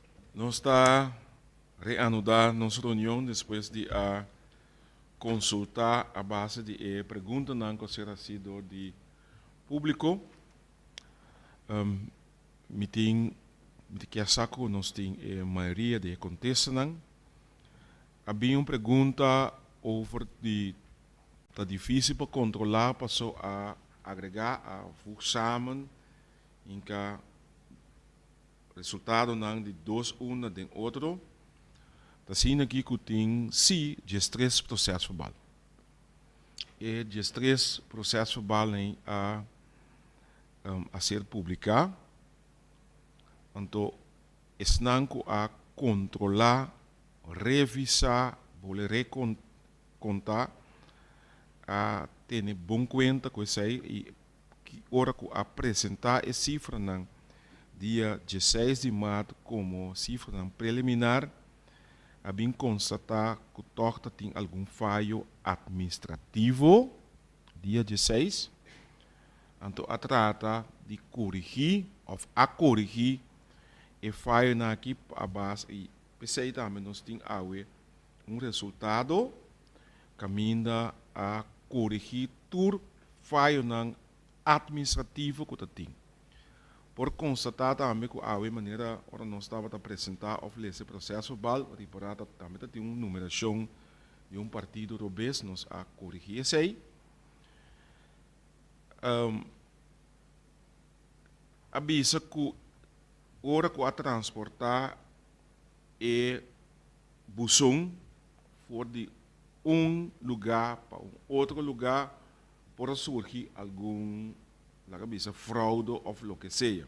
está reanudar nossa reunião depois de consultar a base de perguntas que será sido de público. Meeting que saco nós tem a maioria de contestam. Havia uma pergunta over tá difícil para controlar, passou a agregar a examen em que resultado não de dois um de outro. Tá sendo aqui que tem sim de três processo verbal. E de três processo verbal a ser publicado. Então, esnanco a controlar, revisar, vou recontar, a ter bom conta com isso aí e que hora que apresentar a cifra no dia 16 de março como cifra preliminar, a bem constatar que o torta tem algum falho administrativo, dia 16, então a trata de corrigir ou a corrigir e falho na aqui a base e pensei também nós temos um resultado caminha a corrigir tudo falho na administrativo que tem. Por constatar também que a maneira ora nós estava a apresentar esse processo verbal, reparada também tem uma numeração de um partido robês nós a corrigir isso aí. Avisa que hora que a transportar e busão for de um lugar para outro lugar por surgir algum fraude ou o que seja.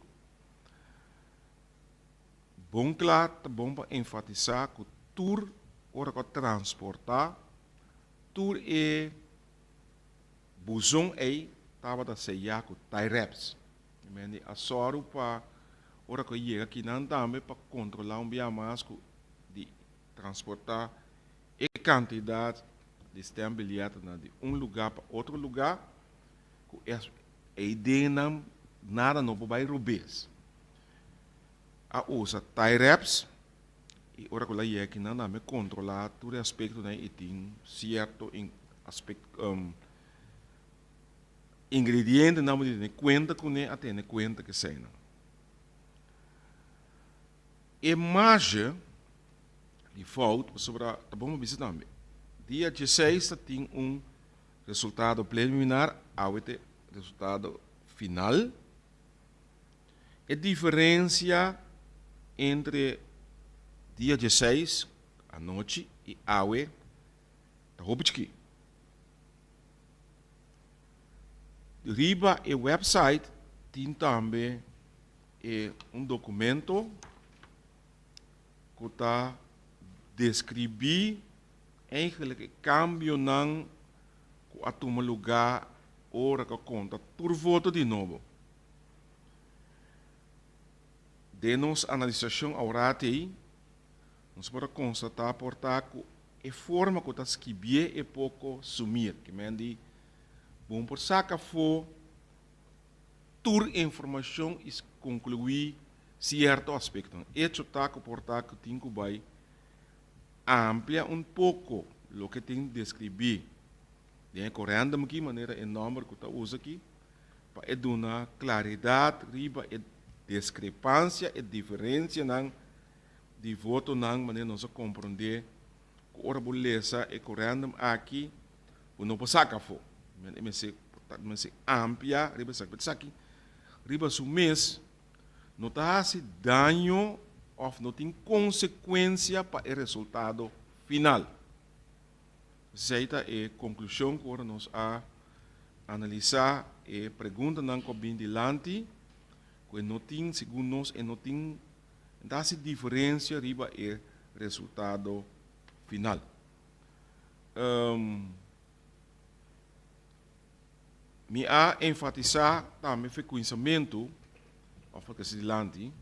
Bom claro, bom para enfatizar que tudo hora que transportar, tudo é busão aí estava da ceia com Tyreps. A soro para ora que chega aqui não também para controlar mais de transportar e quantidade de estabilidade de um lugar para outro lugar, que a ideia não nada não vai roubar. A usa Tyreps e ora que lá chega aqui não também controlar todo aspecto né e tem certo aspecto ingrediente não me conta com né até ne conta que sei não. Imagem de foto sobre a bom visitar também. Dia 16 tem resultado preliminar, awete resultado final. A diferença entre dia 16 à noite e awe tá robotki. Riba e website tem também documento que está descrever eigenlijk cambio não a tomar lugar ora que conta por voto de novo. De nossa analisação aurate nós podemos constatar portar que a forma que está escrever é pouco sumir, que mendi bom por saca for toda informação e concluir certo aspecto. Isso está que portar que tem que vai amplia pouco o que tem de descrever. De correndo aqui maneira enorme que está usa aqui para dar uma claridade, riba e discrepância e diferença de voto não maneira nós compreender que ora beleza e correndo aqui o não passa cá for. Mas amplia riba aqui riba sumês não está se dano ou não tem consequência para o resultado final. Essa é a conclusão que agora nós a analisar e pergunta não que bem dilante que não tem segundo nós e não tem dá-se diferença riba o resultado final. Me a enfatizar também o conhecimento of que se dilante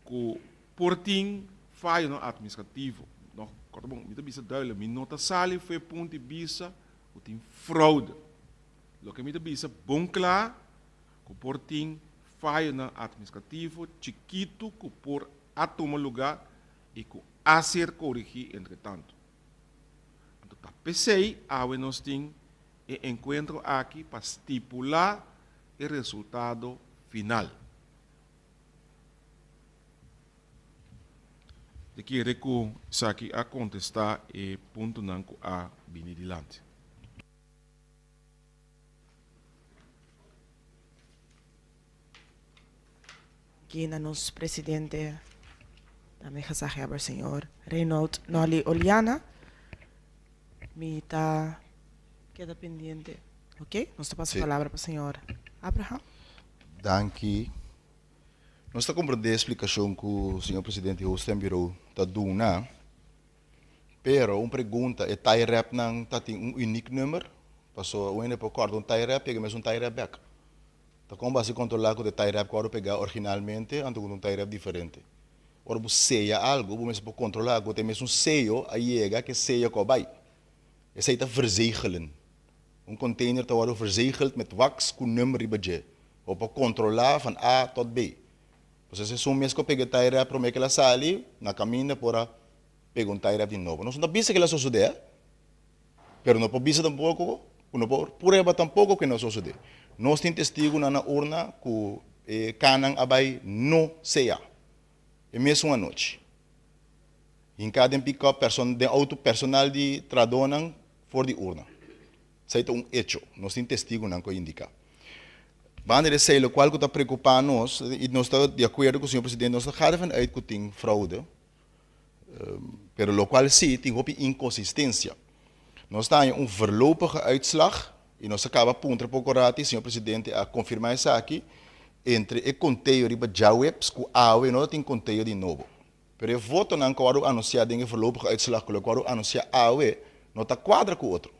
que por tim falho administrativo nog bom me bisa duidelijk me nota sali foi ponto de vista que tem fraude lo que me bisa bom claro que por tim falho administrativo chiquito que por a tomar lugar e que a ser corrigir entretanto. Então, tá pensei, nós temos encontro aqui para estipular o resultado final. De que recu aqui a contestar e ponto nanco a bini dilante. Aqui na nosso presidente da mensaje para o senhor Reynold Noli Oliana. Me está queda pendiente. Ok? Nós passamos Sim. a palavra para o senhor Abraham. Danke. Nós estamos compreendendo a explicação que o senhor presidente Hostem Bureau está dando, pero uma pergunta é tie rap não tem único número, passou o ene por corda tie rap pega mesmo tie rap back. Tá como base controlar que o tie rap quando pegar originalmente, ando com tie rap diferente. Ora você seja algo, você mesmo por controlar que tem mesmo sello aí chega que sello cobai. Esse aí está verzegelen. Container está worden verzegeld met wax com nummer budget. Ou para controlar van A tot B. Você se sum mês que pega taira para me que ela sali na caminha para pegar taira de novo. Nós não bisa que ela sucede, pero não bisa tampouco, não prueba tampouco que não sucede. Nós temos testigo na urna que canan abai não seja. É mesmo uma noite. Em cada pick-up de auto personal de tradonan for de urna. Isso é hecho. Nós temos testigo não que indica. Wanneer is zij qual está preocupando nós, e nós estamos de acordo com o senhor presidente, nós estamos vanuit que tem fraude, pero lo qual sim tem uma inconsistência. Nós temos voorlopige uitslag, e nós acaba punto procurati, senhor presidente, a confirmar isso aqui, entre o conteúdo de Jawebs com a AUE, não tem conteúdo de novo. Pero o voto não quero anunciar de voorlopige uitslag, que eu quero anunciar a AUE, não está quadra com o outro.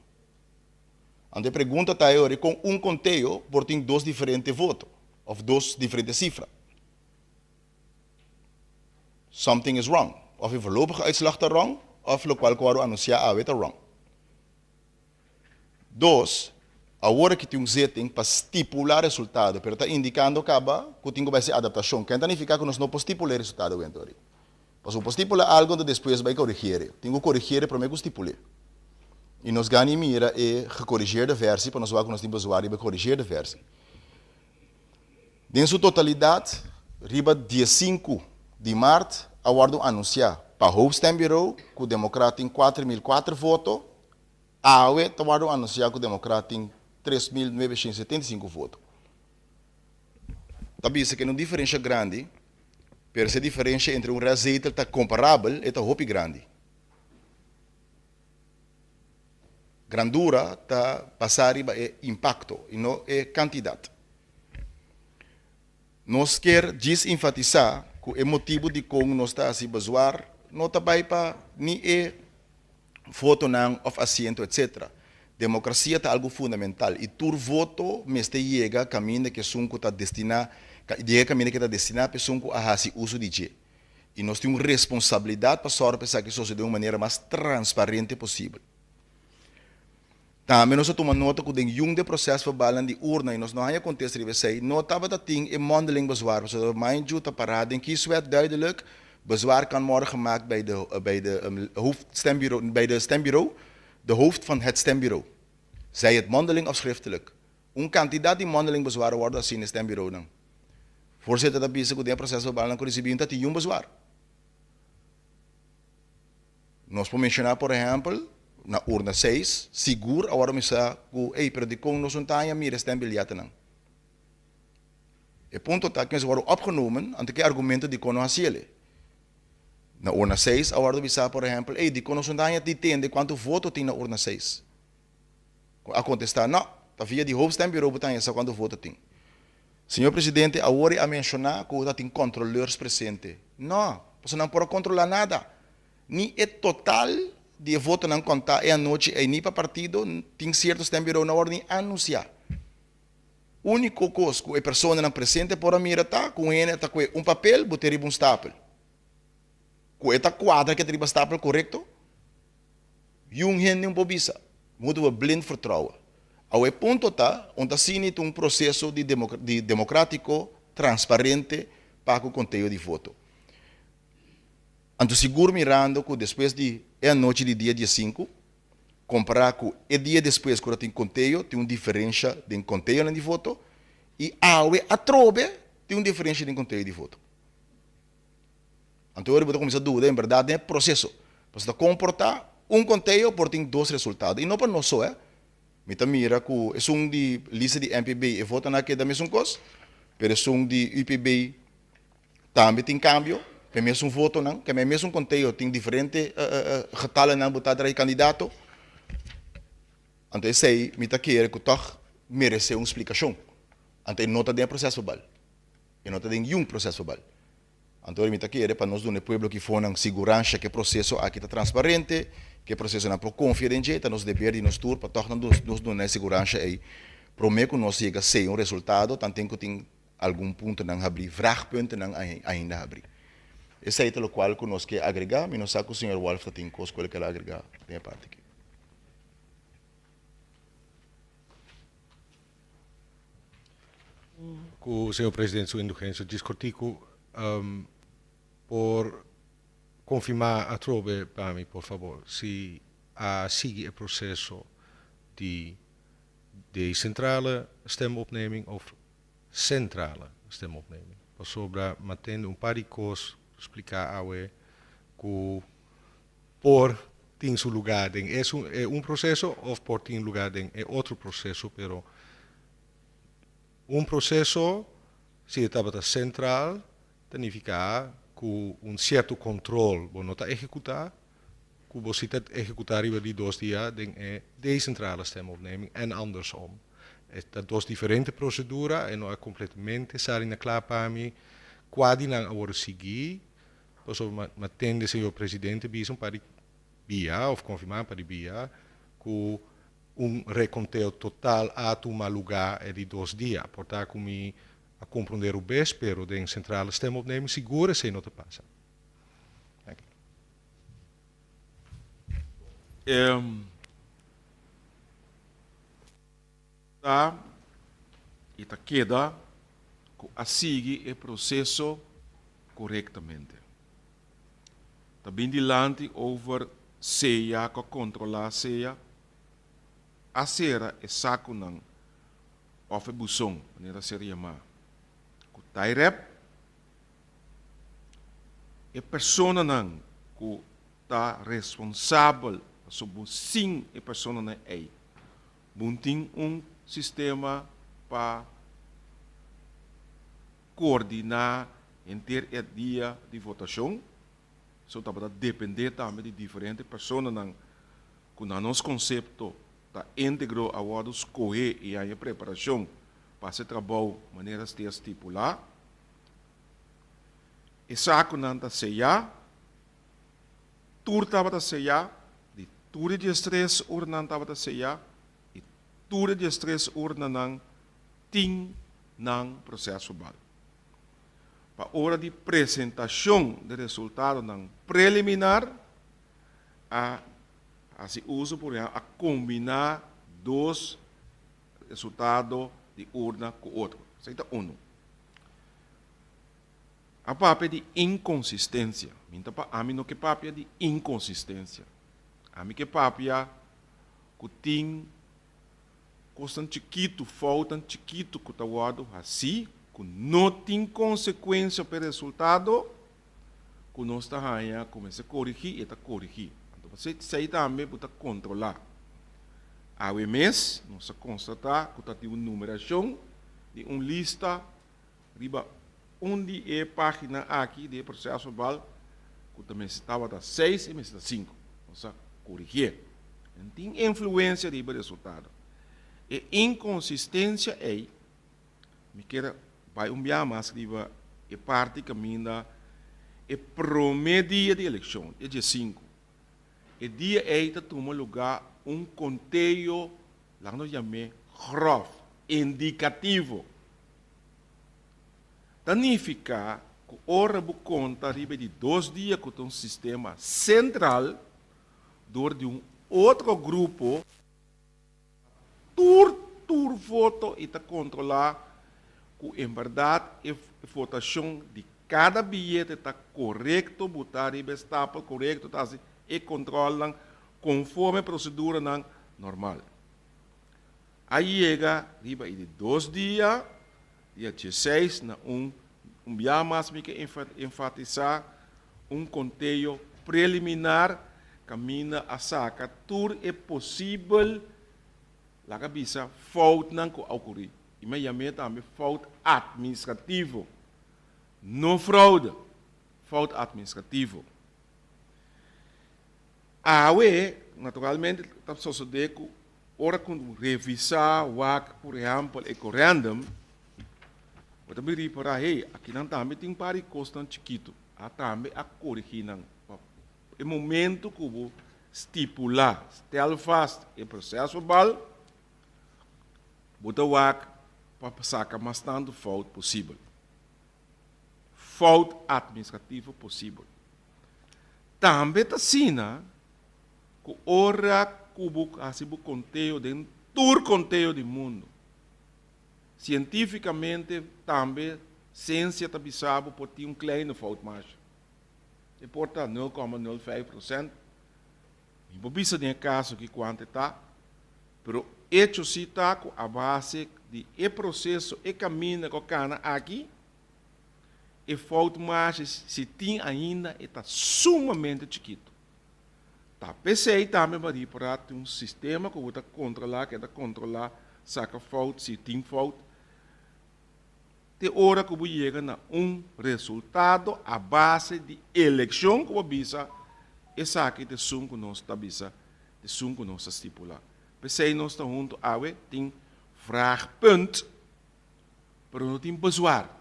A pergunta está aí, com conteúdo, por tem dois diferentes votos, ou duas diferentes cifras. Something is wrong. Of o voorlopige uitslag está wrong, of o qual quero anunciar a está wrong. Dois, a hora que tem setting para estipular o resultado, pero está indicando que tem que ser adaptação. Quer significa que nós não podemos estipular o resultado, Wentori. Mas eu posso estipular algo e depois vai corrigir. Tenho que corrigir para me estipular. E nós ganhamos mira e corrigir a versão, para nós ver que nós temos usuário e corrigir a versão. Em sua totalidade, riba dia 5 de março, a ordem anunciar para o Hostem Bureau que o democrata tem 4.004 votos, a AUE a ordem anunciar que o democrata tem 3.975 votos. Também isso que não diferença grande, mas a diferença entre resultado está comparável e está muito grande. Grandura está passar é impacto e não é quantidade. Nós queremos enfatizar que o motivo de como nós está assim bazuar não está para nem é voto não of assento etc. Democracia está algo fundamental e tur voto mesmo chega caminho que sunco está destinado a pessoa a fazer uso de je. E nós temos responsabilidade para sorpesar que isso se de uma maneira mais transparente possível. Também nós tomamos nota que o jong de processo para balan de urna e nós não há contexto de você não estava da ting em mondeling bezwaar. Dus mijn juta parade en kies werd duidelijk bezwaar kan worden gemaakt bij de hoofdstembureau, bij de stembureau, de hoofd van het stembureau. Zij het mondeling of schriftelijk. Een kandidaat die mondeling bezwaar wordt als in het stembureau dan. Voorzitter dat bezig met het proces van balan kon recibir dat die jong bezwaar. Nós podemos mencionar, por exemplo, na urna 6, seguro agora me sa ku pero di kung nós ontaya mira stem bilhete não. E ponto tá que nós agora opgenomen ante que argumento de kono hasiele. Na urna 6 agora me sa por exemplo, di kono ontaya di tende quanto voto tem na urna 6. A contestar não, tá via de hoofdstembureau botanha sa quanto voto tem. Senhor presidente, agora a mencionar que tem controladores presentes. Não, você não pode controlar nada. Ni é total de voto não contar é a noite e nem para partido tem certos tempo na ordem anunciar. Único coisa que a pessoa não presente por a mira tá com ele tá com um papel botar um stapel. Com esta quadra que tem stapel correto. E gente não pobisa. Muito o blind vertrouwen. Ao ponto tá onde assim um processo de democrático transparente para o conteúdo de voto. Anto seguro mirando que depois de a noite de dia 5, comparar com o dia depois que tem conteúdo, tem uma diferença de conteúdo de foto, e a trobe tem uma diferença de conteúdo de foto. Então, eu vou começar a dúvida, em verdade, é processo. Você comportar um conteúdo por ter dois resultados. E não para nós só, me mira que é um de lista de MPB e vota na que da mesma coisa, mas é um de UPB também tem cambio, que é mesmo voto, não, que é mesmo conteúdo, tem diferente getallen não botar para candidato. Então, isso aí, me quer que toch merece uma explicação. Então, não tem processo verbal. E não tem um processo verbal. Então, me quer para nós do povo que for segurança que o processo aqui está transparente, que o processo não por confiar em jeito, nós devemos nos tur para toch nos dar segurança aí. Prometo que nós chega a ser um resultado, tanto que tem algum ponto não abrir, vraagpunten não ainda abrir. Esse é o qual que nós queremos agregar, mas nós sabemos que o Sr. Wolf tem coisas que ele quer agregar da parte aqui. Com o senhor presidente, sua indulgência, discortico por confirmar a trobe para mim, por favor, se sigue o processo de centrale stemopneming of centrale stemopneming. Sobre mantendo par de coisas, explicar a we que por tem seu lugar é um processo ou por tem lugar é outro processo, pero um processo se estava central significa que um certo controle não está executar, que você está executar de 2 dias é decentrale stemopneming en andersom. Estas duas diferentes proceduras e não é completamente saem claro para mim quase não agora seguir, posso mantendo o senhor presidente visam para via ou confirmar para via que reconteo total a tomar lugar é de 2 dias, portanto como a compreender o bem, pero de centrale stemopneming seguro se não te passa. E queda a seguir o processo corretamente. Também dilante over ceia, que controlar ceia, a cera é saco não, of busão, maneira seria má. Que tairep é persona não que está responsável sobre sim é persona não é. Bunting sistema para coordenar entre o dia de votação. Isso vai depender também de diferentes pessoas que no nosso conceito está íntegro a hora de escolher e a preparação para esse trabalho de maneira estipular. E saco não está sellar, tudo estava sellar, de tudo de 3 horas não estava sellar, e tudo de 3 horas não tem processo verbal. Para a hora de apresentação do resultado preliminar, se usa, por exemplo, a combinar 2 resultados de urna com outro. Isso é um. A papel de inconsistência. A mim não que papel de inconsistência. A mim que papel que tem coisa chiquito, falta chiquito que está guardado assim, que não tem consequência para o resultado, que nós está ganhando, começa a corrigir e está corrigir. Então, você sai também para controlar. Ao mês, nós constatar que está tendo uma numeração de uma lista, onde é a página aqui do processo verbal, que também estava da 6 e está 5. Nós corrigir. Não tem influência do resultado. E inconsistência é, me quero vai enviar mais riba e parte caminha e promedia de eleição é dia 5 e dia 8 toma lugar conteúdo lá nós chamamos grof indicativo significa que hora bu conta riba de 2 dias com um sistema central dor de outro grupo tur voto e está controlar que, em verdade, a votação de cada bilhete está correto, botar riba estável correto, tá assim, e controlam conforme a procedura normal. Aí chega, riba de 2 dias, dia 16, na dia mais me que enfatizar conteúdo preliminar, caminha a saca, tudo é possível, lá cabeça, falta não ocorrer. E me chamei também falta administrativo. Não fraude, falta administrativo. Naturalmente, está sucedendo que, ora quando revisar o por exemplo, o referendum, eu me reparar, aqui não também tem pari custo chiquito, também a corrigir não. O momento que eu estipular, estel fast o processo verbal, botar o para sacar mais tanto falta possível. Falta administrativa possível. Também está assim, que ora que o conteúdo dentro todo conteúdo do mundo. Cientificamente também ciência está bisabo por ter kleine fout mais. E portanto 0,05%. E por isso tem caso que quanto está, pero hecho se está com a base de processo e caminho que cana aqui. E fout mais se tem ainda está sumamente chiquito. Tá pensei também para ter sistema que vai controlar saca fout se tem fout. De hora que você chega a resultado a base de eleição que você essa aqui de som que nós está bisa, de som que nós estipular. Pensei nós está junto a tem vraagpunt, mas não tem bezwaar.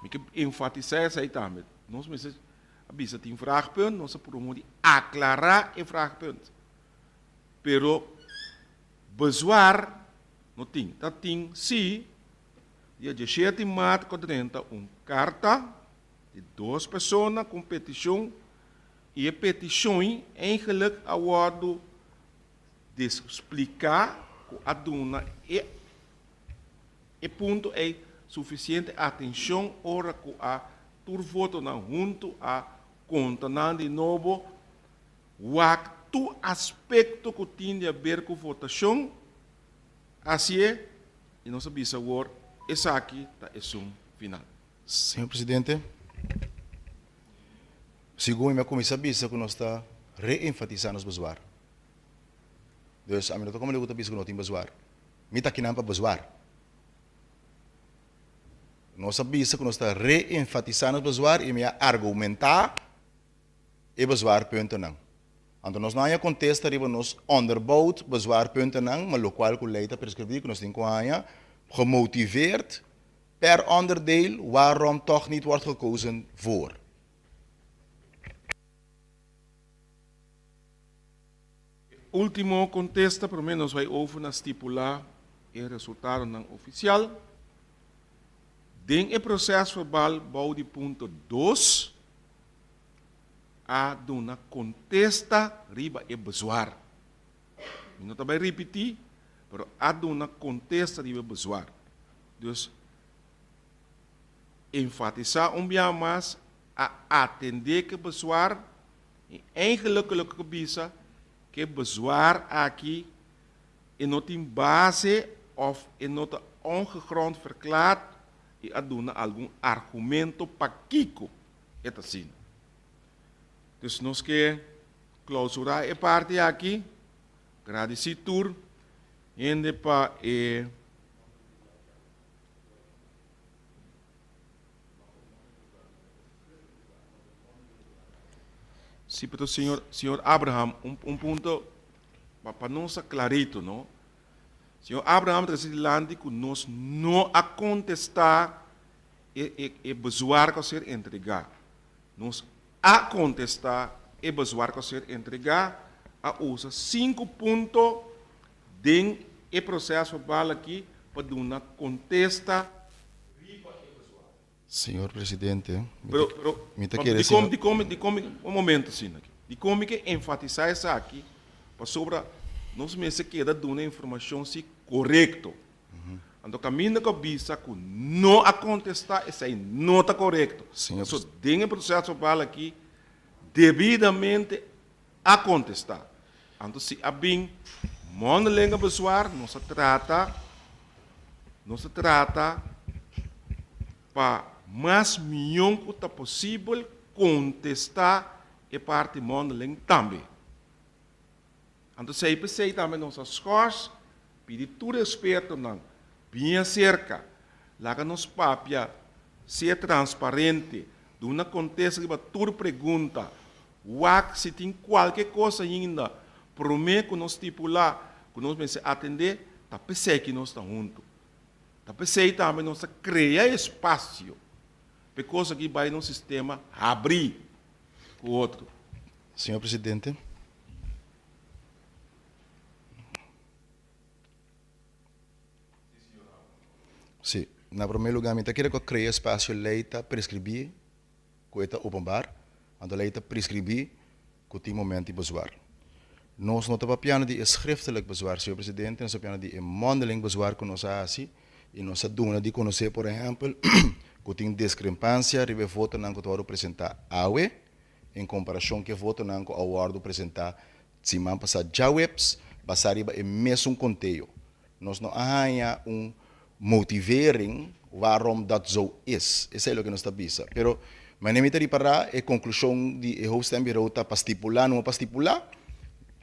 Ik enfatizar isso aí também. Nós mesmos bisa tem vraagpunt, nós promovemos aclarar o vraagpunt. Pero bezwaar não tem. Dat tem sim. Dia 17 de maio, contra carta de 2 pessoas com petição e a petição eigenlijk award de explicar que a dona e ponto é suficiente atenção ora que a turvoto na junto a conta de novo o aspecto que tem a ver com votação assim é e nós sabemos agora essa aqui é um final. Senhor Presidente, segundo a minha comissão, que nós está reenfatizando os bezoar. Então, a minha como eu gusta que não tem bezoar. Me está aqui não para bezoar. Nós sabemos que nós está reenfatizando os bezoar e me argumentar e bezoar punten não. Então, nós não há contesta riba nós onderbouwd bezoar punten não, mas o qual que leida prescrever que nós temos gemotiveerd per onderdeel waarom toch niet wordt gekozen voor. Último contesta, pelo menos vai over estipular o resultado não oficial. Den o processo verbal bouw de ponto 2 a dona contesta riba e bezwaar. Eu não também repetir. Pero há uma contesta de bezwaar. Dus, enfatizar dia mais a atender que bezwaar e eigenlijk que bisa que bezwaar aqui e não tem base of e não está ongegrond verklaard e a doen algum argumento para Kiko. É assim. Dus nós que clausurar a parte aqui, agradecer tur. Ende pa sim, pero senhor Abraham, ponto para nós clarito, não? Senhor Abraham está dizendo que nós não a contestar e bezoar que ser entregar. Nós a contestar e bezoar que ser entregar a usa 5 pontos den o processo verbal aqui para dar uma contesta. Senhor Presidente, de como um momento assim aqui. De como que enfatizar isso aqui para sobre nós mesmos queda dar uma informação se correto. Ando caminho com bisa que não a contestar, isso aí não está correto. Senhor Só tem processo verbal aqui devidamente a contestar. Então, se a bem mondelinga bezwaar, não se trata para mais milhão que possível contestar a parte mondeling também. Então, se aí também nossas escolas, pedir todo respeito, não, bem cerca, lá que nos papia, ser transparente, de uma contesta que toda pergunta, se tem qualquer coisa ainda, prometo que nós estipular, que nós vamos atender, tá pensei que nós estamos juntos. Tá pensei também nós criar espaço, para coisa que vai no sistema abrir com o outro. Senhor Presidente. Sim, na primeiro lugar, eu quero que criar espaço leita prescrever, que é openbaar, and leita prescrever, que tem momento de bezwaar. Nós não estamos piano de schriftelijk bezwaar, senhor presidente, nós estamos piano de mondeling bezwaar que nós assim, e nós estamos de conhecer, por exemplo, que tem discrepância, ribe voto não que tu apresentar awe, em comparação que voto não que o apresentar, se man passar já webs, passar riba é mesmo conteúdo. Nós não há motivering waarom dat zo is. Isso é o que nós estamos pensando. Pero, mas nem me para a conclusão de hoofdstembureau para estipular, não para estipular,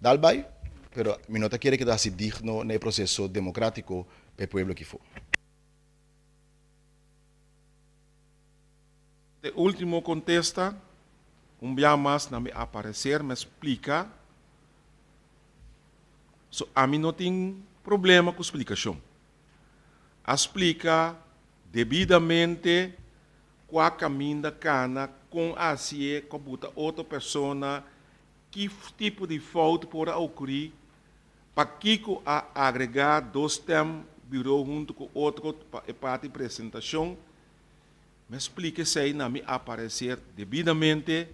dalbai, pero mi nota quiere que dá-se digno no processo democrático para o povo que for. De último contesta, dia mais não me aparecer, me explica. A mim não tem problema com a explicação. Explica devidamente qual caminho da cana com a CIE, com outra pessoa, que tipo de falta pode ocorrer, para que agregar dois temas, virou junto com outro, para a apresentação. Me explique se aí não me aparecer devidamente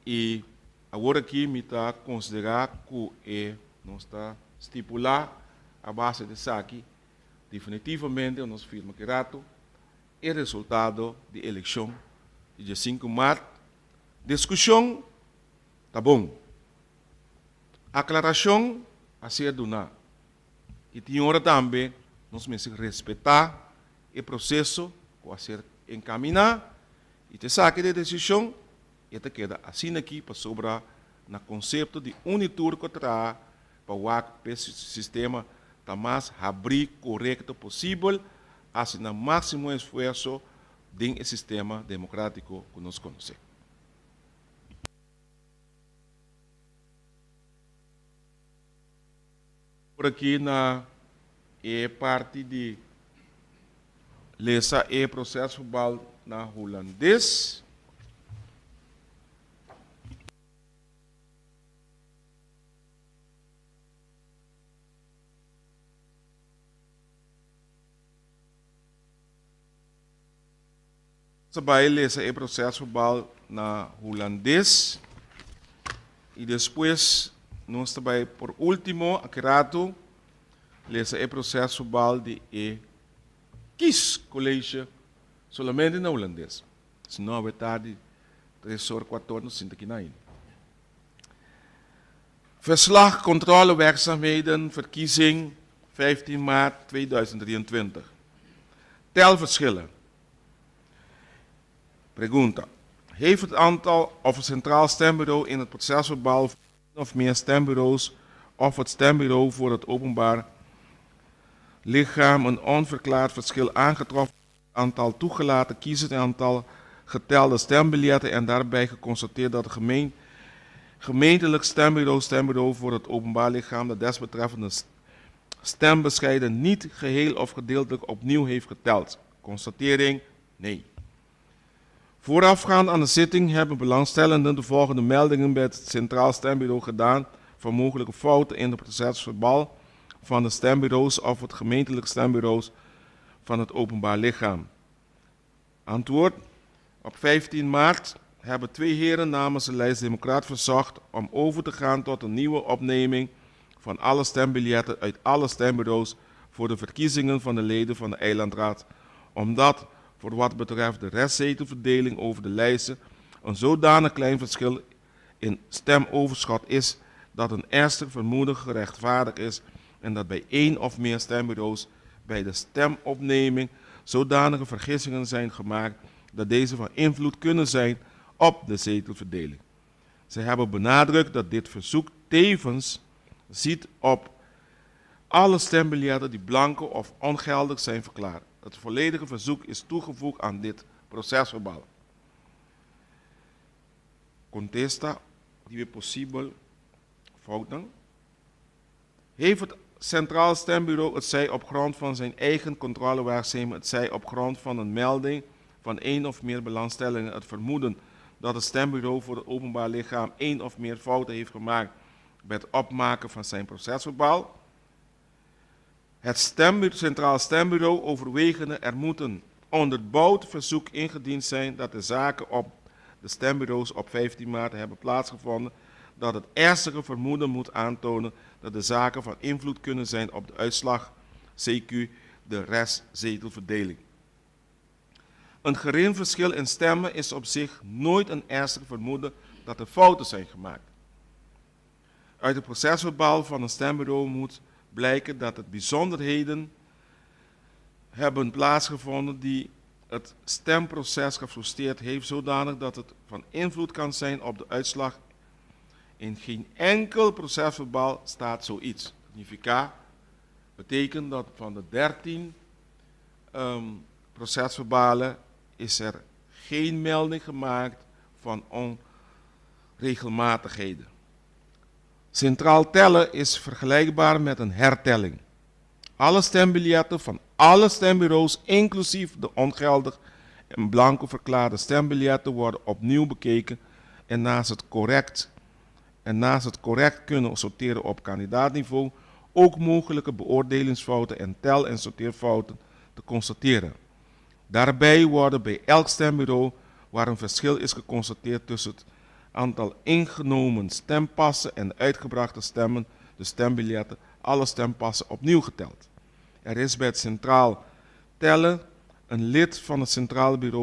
e agora aqui me está considerar que não está estipular a base de saque. Definitivamente, nós firma que rato é resultado da eleição de dia 5 de março. Discussão, tá bom. Aclaração, a ser dona. E tem hora também, nós precisamos respeitar o processo a ser encaminhar e te saque de decisão e te queda assim aqui para sobrar no conceito de unitur que traz para o sistema está mais abrir correto possível, assim o máximo esforço dentro do sistema democrático que nós conhecemos. Por aqui na parte de lesa processo verbal na holandês. Vai ler esse processo verbal na holandês e depois nós também por último acurado ler esse processo verbal de KIS college somente na holandês. Senão vai tarde 3 horas 4 horas sinto aqui na in. Verslag controlewerkzaamheden verkiezing 15 maart 2023. Telverschillen. Pergunta. Heeft het aantal of het Centraal Stembureau in het procesverbaal of meer stembureaus of het stembureau voor het openbaar lichaam een onverklaard verschil aangetroffen in het aantal toegelaten kiezers en aantal getelde stembiljetten en daarbij geconstateerd dat het gemeentelijk stembureau voor het openbaar lichaam de desbetreffende stembescheiden niet geheel of gedeeltelijk opnieuw heeft geteld? Constatering: nee. Voorafgaand aan de zitting hebben belangstellenden de volgende meldingen bij het Centraal Stembureau gedaan van mogelijke fouten in het procesverbaal van de stembureaus of het gemeentelijk stembureaus van het openbaar lichaam. Antwoord: op 15 maart hebben 2 heren namens de lijst Democraat verzocht om over te gaan tot een nieuwe opneming van alle stembiljetten uit alle stembureaus voor de verkiezingen van de leden van de Eilandraad, omdat voor wat betreft de restzetelverdeling over de lijsten een zodanig klein verschil in stemoverschot is dat een ernstig vermoeden gerechtvaardigd is en dat bij één of meer stembureaus bij de stemopneming zodanige vergissingen zijn gemaakt dat deze van invloed kunnen zijn op de zetelverdeling. Zij hebben benadrukt dat dit verzoek tevens ziet op alle stembiljetten die blanco of ongeldig zijn verklaard. Het volledige verzoek is toegevoegd aan dit procesverbaal. Contesta, die we possible fouten. Heeft het Centraal Stembureau, het zij op grond van zijn eigen controlewerkzaamheden, het zij op grond van een melding van één of meer belangstellingen, het vermoeden dat het stembureau voor het openbaar lichaam één of meer fouten heeft gemaakt bij het opmaken van zijn procesverbaal? Het Centraal Stembureau overwegende er moet een onderbouwd verzoek ingediend zijn dat de zaken op de stembureaus op 15 maart hebben plaatsgevonden, dat het ernstige vermoeden moet aantonen dat de zaken van invloed kunnen zijn op de uitslag, CQ, de restzetelverdeling. Een gering verschil in stemmen is op zich nooit een ernstig vermoeden dat er fouten zijn gemaakt. Uit het procesverbaal van een stembureau moet blijken dat er bijzonderheden hebben plaatsgevonden die het stemproces gefrustreerd heeft, zodanig dat het van invloed kan zijn op de uitslag. In geen enkel procesverbaal staat zoiets. Significa betekent dat van de 13 procesverbalen is er geen melding gemaakt van onregelmatigheden. Centraal tellen is vergelijkbaar met een hertelling. Alle stembiljetten van alle stembureaus, inclusief de ongeldig en blanco verklaarde stembiljetten, worden opnieuw bekeken en naast het correct kunnen sorteren op kandidaatniveau ook mogelijke beoordelingsfouten en tel- en sorteerfouten te constateren. Daarbij worden bij elk stembureau waar een verschil is geconstateerd tussen het aantal ingenomen stempassen en de uitgebrachte stemmen, de stembiljetten, alle stempassen opnieuw geteld. Er is bij het centraal tellen een lid van het Centraal Bureau